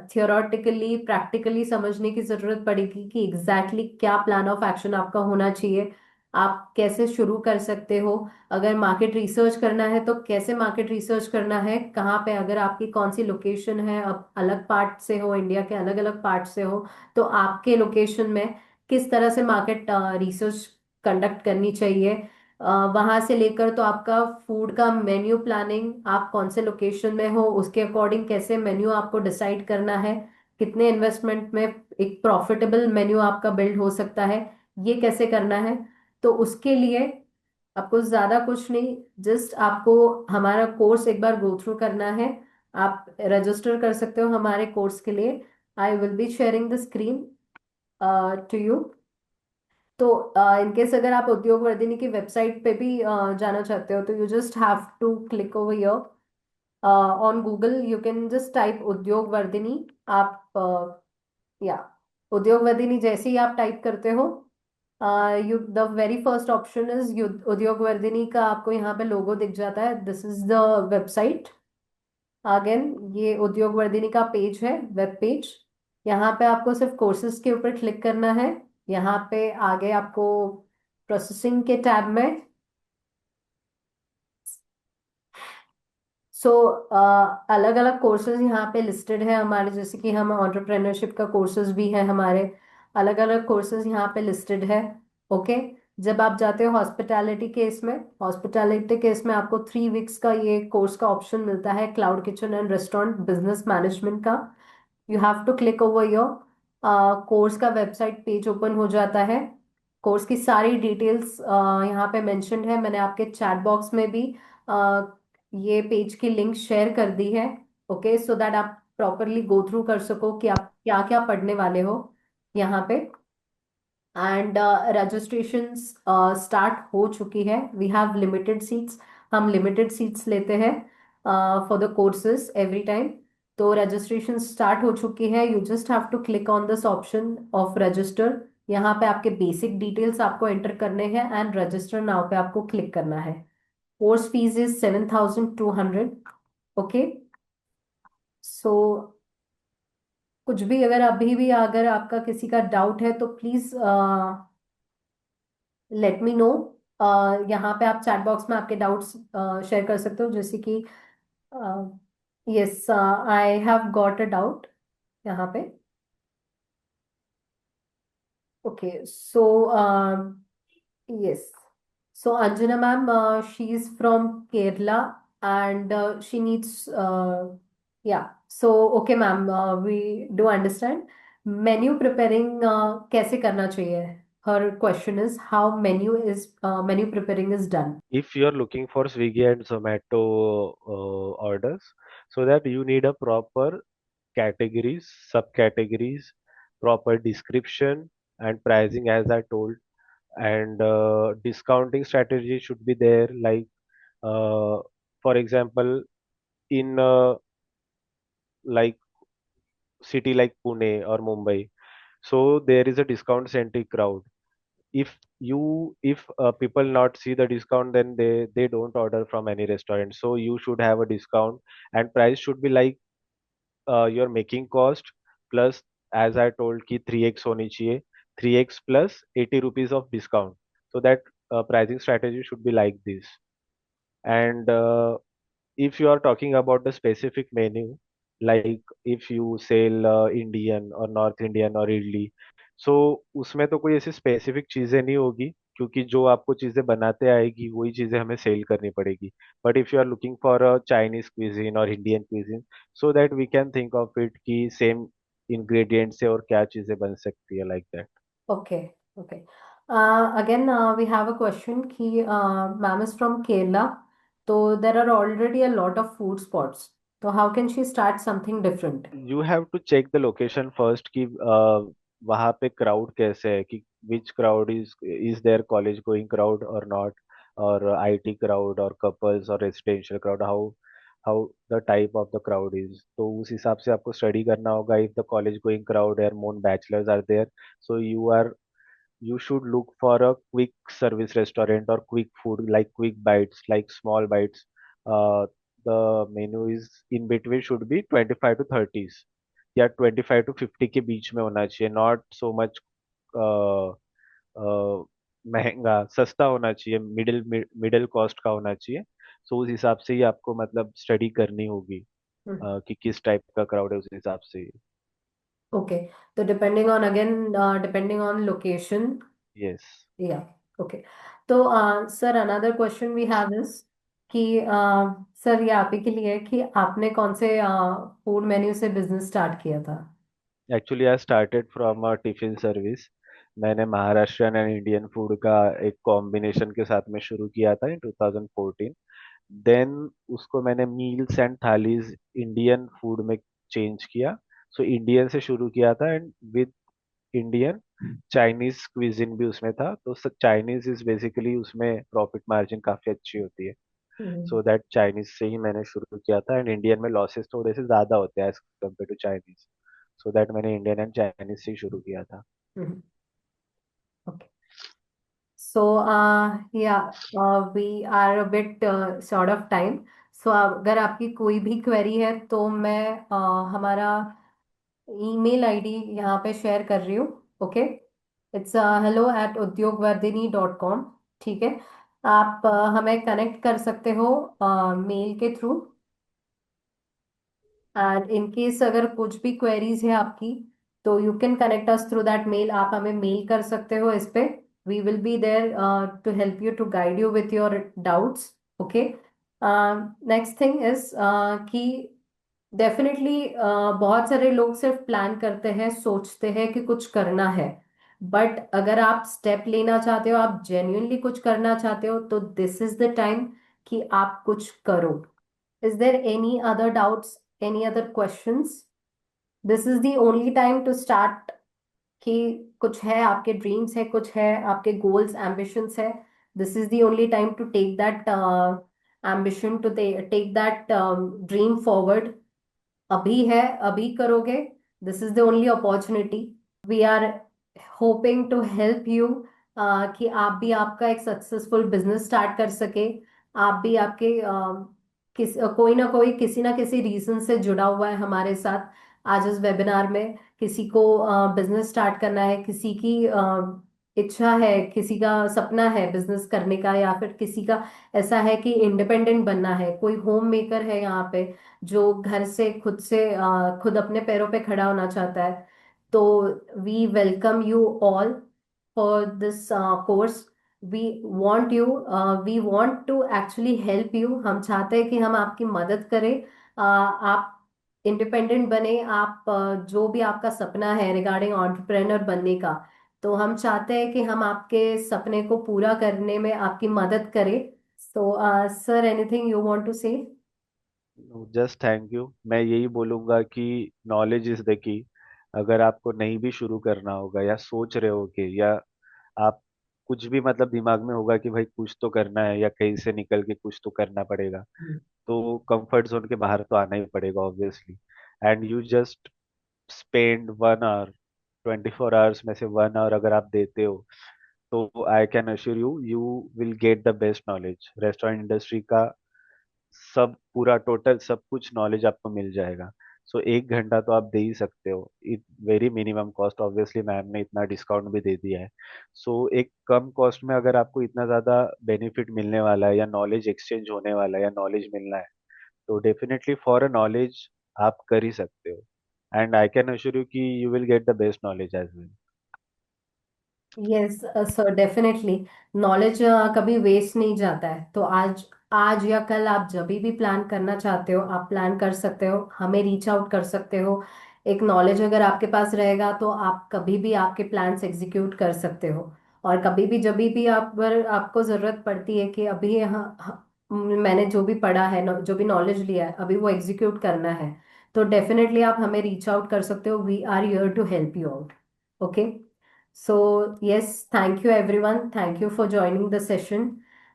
थियोरेटिकली प्रैक्टिकली समझने की जरूरत पड़ेगी कि एग्जैक्टली क्या प्लान ऑफ एक्शन आपका होना चाहिए, आप कैसे शुरू कर सकते हो। अगर मार्केट रिसर्च करना है तो कैसे मार्केट रिसर्च करना है, कहाँ पे, अगर आपकी कौन सी लोकेशन है, अब अलग पार्ट से हो, इंडिया के अलग अलग पार्ट से हो, तो आपके लोकेशन में किस तरह से मार्केट रिसर्च कंडक्ट करनी चाहिए। वहां से लेकर तो आपका फूड का मेन्यू प्लानिंग, आप कौन से लोकेशन में हो उसके अकॉर्डिंग कैसे मेन्यू आपको डिसाइड करना है, कितने इन्वेस्टमेंट में एक प्रॉफिटेबल मेन्यू आपका बिल्ड हो सकता है, ये कैसे करना है। तो उसके लिए आपको ज्यादा कुछ नहीं, जस्ट आपको हमारा कोर्स एक बार गो थ्रू करना है। आप रजिस्टर कर सकते हो हमारे कोर्स के लिए। I will be sharing the screen to you. तो इनकेस अगर आप उद्योग वर्धिनी की वेबसाइट पे भी जाना चाहते हो, तो you just have to click over here on Google, you can just type Udyog Vardhini. आप या उद्योग वर्धिनी जैसे ही आप टाइप करते हो, you the very first option is उद्योग वर्धिनी का, आपको यहाँ पे लोगो दिख जाता है, this is the website. Again ये उद्योग वर्धिनी का पेज है, वेब पेज। यहाँ पे आपको सिर्फ कोर्सेज के ऊपर क्लिक करना है। यहाँ पे आगे आपको प्रोसेसिंग के टैब में, सो अलग अलग कोर्सेज यहाँ पे लिस्टेड है हमारे, जैसे कि हम एंटरप्रेन्योरशिप का कोर्सेज भी है हमारे, अलग अलग कोर्सेज यहाँ पे लिस्टेड है। ओके। जब आप जाते हो हॉस्पिटैलिटी केस में, हॉस्पिटैलिटी केस में आपको 3 वीक्स का ये कोर्स का ऑप्शन मिलता है, cloud kitchen and restaurant business management का। You have to click over your course का वेबसाइट पेज ओपन हो जाता है। कोर्स की सारी डिटेल्स यहाँ पे मेंशन्ड है, मैंने आपके चैट बॉक्स में भी uh, ये पेज की लिंक शेयर कर दी है। ओके, सो दैट आप प्रॉपरली गो थ्रू कर सको कि आप क्या क्या पढ़ने वाले हो यहाँ पे। एंड रजिस्ट्रेशन स्टार्ट हो चुकी है। वी हैव लिमिटेड सीट्स, हम लिमिटेड सीट्स लेते हैं for the courses every time. तो रजिस्ट्रेशन स्टार्ट हो चुकी है। You just have to click on this option of register. यहाँ पे आपके बेसिक डिटेल्स आपको एंटर करने हैं एंड रजिस्टर नाउ पे आपको क्लिक करना है। Course fees is 7,200। ओके, सो कुछ भी अगर अभी भी अगर आपका किसी का डाउट है तो प्लीज लेट मी नो। यहाँ पे आप चैट बॉक्स में आपके डाउट्स शेयर कर सकते हो, जैसे कि yes I have got a doubt यहाँ पे। Okay, so yes. So Anjana ma'am, she is from Kerala and she needs, yeah. So okay ma'am, we do understand. Menu preparing कैसे करना चाहिए? Her question is how menu preparing is done.
If you're looking for Swiggy and Zomato orders, so that you need a proper categories, subcategories, proper description and pricing as I told, and discounting strategy should be there. Like for example, in like city like Pune or Mumbai, so there is a discount centric crowd. If people not see the discount, then they don't order from any restaurant. So you should have a discount, and price should be like your making cost plus, as I told ki 3x honi chahiye, 3x plus 80 rupees of discount. So that pricing strategy should be like this. And if you are talking about the specific menu, like if you sell Indian or North Indian or idli, so उसमें तो कोई ऐसी specific चीजें नहीं होगी, क्योंकि जो आपको चीजें बनाते आएगी वही चीजें हमें सेल करनी पड़ेगी. But if you are looking for a Chinese cuisine और Indian cuisine, so that we can think of it कि सेम इंग्रेडिएंट से और क्या चीजें बन सकती है, like that.
Okay, okay. Again, we have a question कि ma'am is from Kerala, so there are already a lot of food spots. So how can she start something different?
You have to check the location first कि वहाँ पे crowd कैसे है, कि which crowd is there, college going crowd और not, और IT crowd और couples और residential crowd, how how the type of the crowd is. तो उस हिसाब से आपको स्टडी करना होगा. If the college going crowd और more bachelors are there, so you should look for a quick service restaurant or quick food, like quick bites, like small bites. The menu is in between should be 25 to 30s, या 25 to 50 के बीच में होना चाहिए. Not so much महंगा, सस्ता होना चाहिए, middle middle cost का होना चाहिए. सो उस हिसाब से ही आपको मतलब स्टडी करनी होगी कि किस टाइप का क्राउड है, उस हिसाब से.
Okay, so depending on location,
yes.
yeah. Okay. तो sir another question we have is कि सर ये आप ही के लिए है कि आपने कौन से फूड मेन्यू से बिजनेस स्टार्ट किया था?
Actually I started from a tiffin service. मैंने महाराष्ट्रियन एंड इंडियन फूड का एक कॉम्बिनेशन के साथ में शुरू किया था इन 2014. देन उसको मैंने meals and thalis Indian food में चेंज किया. सो इंडियन से शुरू किया था, and with Indian Chinese cuisine भी उसमें था. तो चाइनीज इज बेसिकली उसमें प्रॉफिट मार्जिन काफी अच्छी होती है.
हम्म।
सो दैट चाइनीज से ही मैंने शुरू किया था, एंड इंडियन में लॉसेस थोड़े से ज्यादा होते हैं as compare to Chinese. So that मैंने इंडियन एंड चाइनीज से ही शुरू किया था.
Hmm. Okay, so yeah we are a bit short of time. So अगर आपकी कोई भी क्वेरी है तो मैं हमारा ईमेल आईडी यहाँ पे शेयर कर रही हूँ। Okay, it's hello@udyogvardhini.com। ठीक है, आप हमें कनेक्ट कर सकते हो मेल के थ्रू। एंड इन केस अगर कुछ भी क्वेरीज है आपकी तो you can connect us through that mail. आप हमें मेल कर सकते हो इस पे। We will be there to help you, to guide you with your doubts. Okay, next thing is कि डेफिनेटली बहुत सारे लोग सिर्फ प्लान करते हैं, सोचते हैं कि कुछ करना है, बट अगर आप स्टेप लेना चाहते हो, आप जेन्युइनली कुछ करना चाहते हो, तो दिस इज द टाइम कि आप कुछ करो। Is there any other doubts, any other questions? This is the only time to start कि कुछ है, आपके ड्रीम्स है, कुछ है आपके गोल्स एम्बिशंस है, this is the only time to take that ambition, to take that dream forward. अभी है, अभी करोगे, this is the only opportunity. We are hoping to help you कि आप भी आपका एक सक्सेसफुल बिजनेस स्टार्ट कर सके। आप भी आपके कोई ना कोई, किसी ना किसी रीजन से जुड़ा हुआ है हमारे साथ आज इस वेबिनार में। किसी को बिजनेस स्टार्ट करना है, किसी की इच्छा है, किसी का सपना है बिजनेस करने का, या फिर किसी का ऐसा है कि इंडिपेंडेंट बनना है। कोई होम मेकर है यहाँ पे जो घर से खुद अपने पैरों पे खड़ा होना चाहता है। तो we welcome you all for this course. We want you, we want to actually help you. हम चाहते हैं कि हम आपकी मदद करें। आप इंडिपेंडेंट बने, आप जो भी आपका सपना है रिगार्डिंग एंटरप्रेन्योर बनने का, तो हम चाहते हैं कि हम आपके सपने को पूरा करने में आपकी मदद करें। So sir, anything you want to say?
Just thank you. मैं यही बोलूंगा कि नॉलेज इज द की। अगर आपको नहीं भी शुरू करना होगा या सोच रहे हो कि, या आप कुछ भी मतलब दिमाग में होगा कि भाई कुछ तो करना है या कहीं से निकल के कुछ तो करना पड़ेगा, तो कंफर्ट जोन के बाहर तो आना ही पड़ेगा obviously. And you just spend 1 hour, 24 hours में से 1 आवर अगर आप देते हो, तो I can assure you, you will get the best knowledge. Restaurant industry का सब पूरा टोटल सब कुछ नॉलेज आपको मिल जाएगा। सो 1 घंटा तो आप दे ही सकते हो, very minimum cost. Obviously ma'am ने इतना डिस्काउंट भी दे दिया है। सो एक कम कॉस्ट में अगर आपको इतना ज़्यादा बेनिफिट मिलने वाला है, या नॉलेज एक्सचेंज होने वाला है, या नॉलेज मिलना है, तो डेफिनेटली फॉर अ नॉलेज आप कर ही सकते हो। And I can assure you कि you will get the best knowledge as well.
Yes sir, definitely. Knowledge कभी वेस्ट नहीं जाता है। तो आज आज या कल आप जब भी प्लान करना चाहते हो, आप प्लान कर सकते हो, हमें रीच आउट कर सकते हो। एक नॉलेज अगर आपके पास रहेगा तो आप कभी भी आपके प्लान्स एग्जीक्यूट कर सकते हो। और कभी भी जब भी आप पर आपको ज़रूरत पड़ती है कि अभी मैंने जो भी पढ़ा है, जो भी नॉलेज लिया है, अभी वो एग्जीक्यूट करना है, तो डेफिनेटली आप हमें रीच आउट कर सकते हो। We are here to help you out. Okay. So yes, thank you everyone. Thank you for joining the session.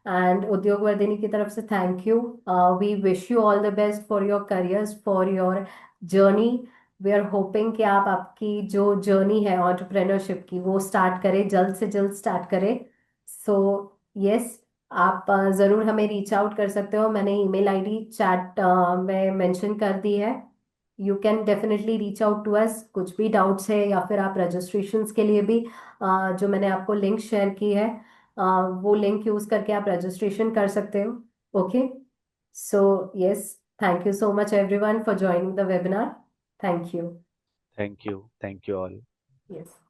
And Udyog Vardhini की तरफ से thank you. We wish you all the best for your careers, for your journey. We are hoping कि आप आपकी जो journey है entrepreneurship की वो स्टार्ट करें, जल्द से जल्द स्टार्ट करें। So yes, आप ज़रूर हमें रीच आउट कर सकते हो। मैंने ईमेल आईडी चैट में मेंशन कर दी है। You can definitely reach out to us. कुछ भी डाउट्स है या फिर आप रजिस्ट्रेशंस के लिए भी जो मैंने आपको लिंक शेयर की है, वो लिंक यूज करके आप रजिस्ट्रेशन कर सकते हो। Okay. So yes, thank you so much everyone for joining the webinar. Thank you.
Thank you all.
Yes.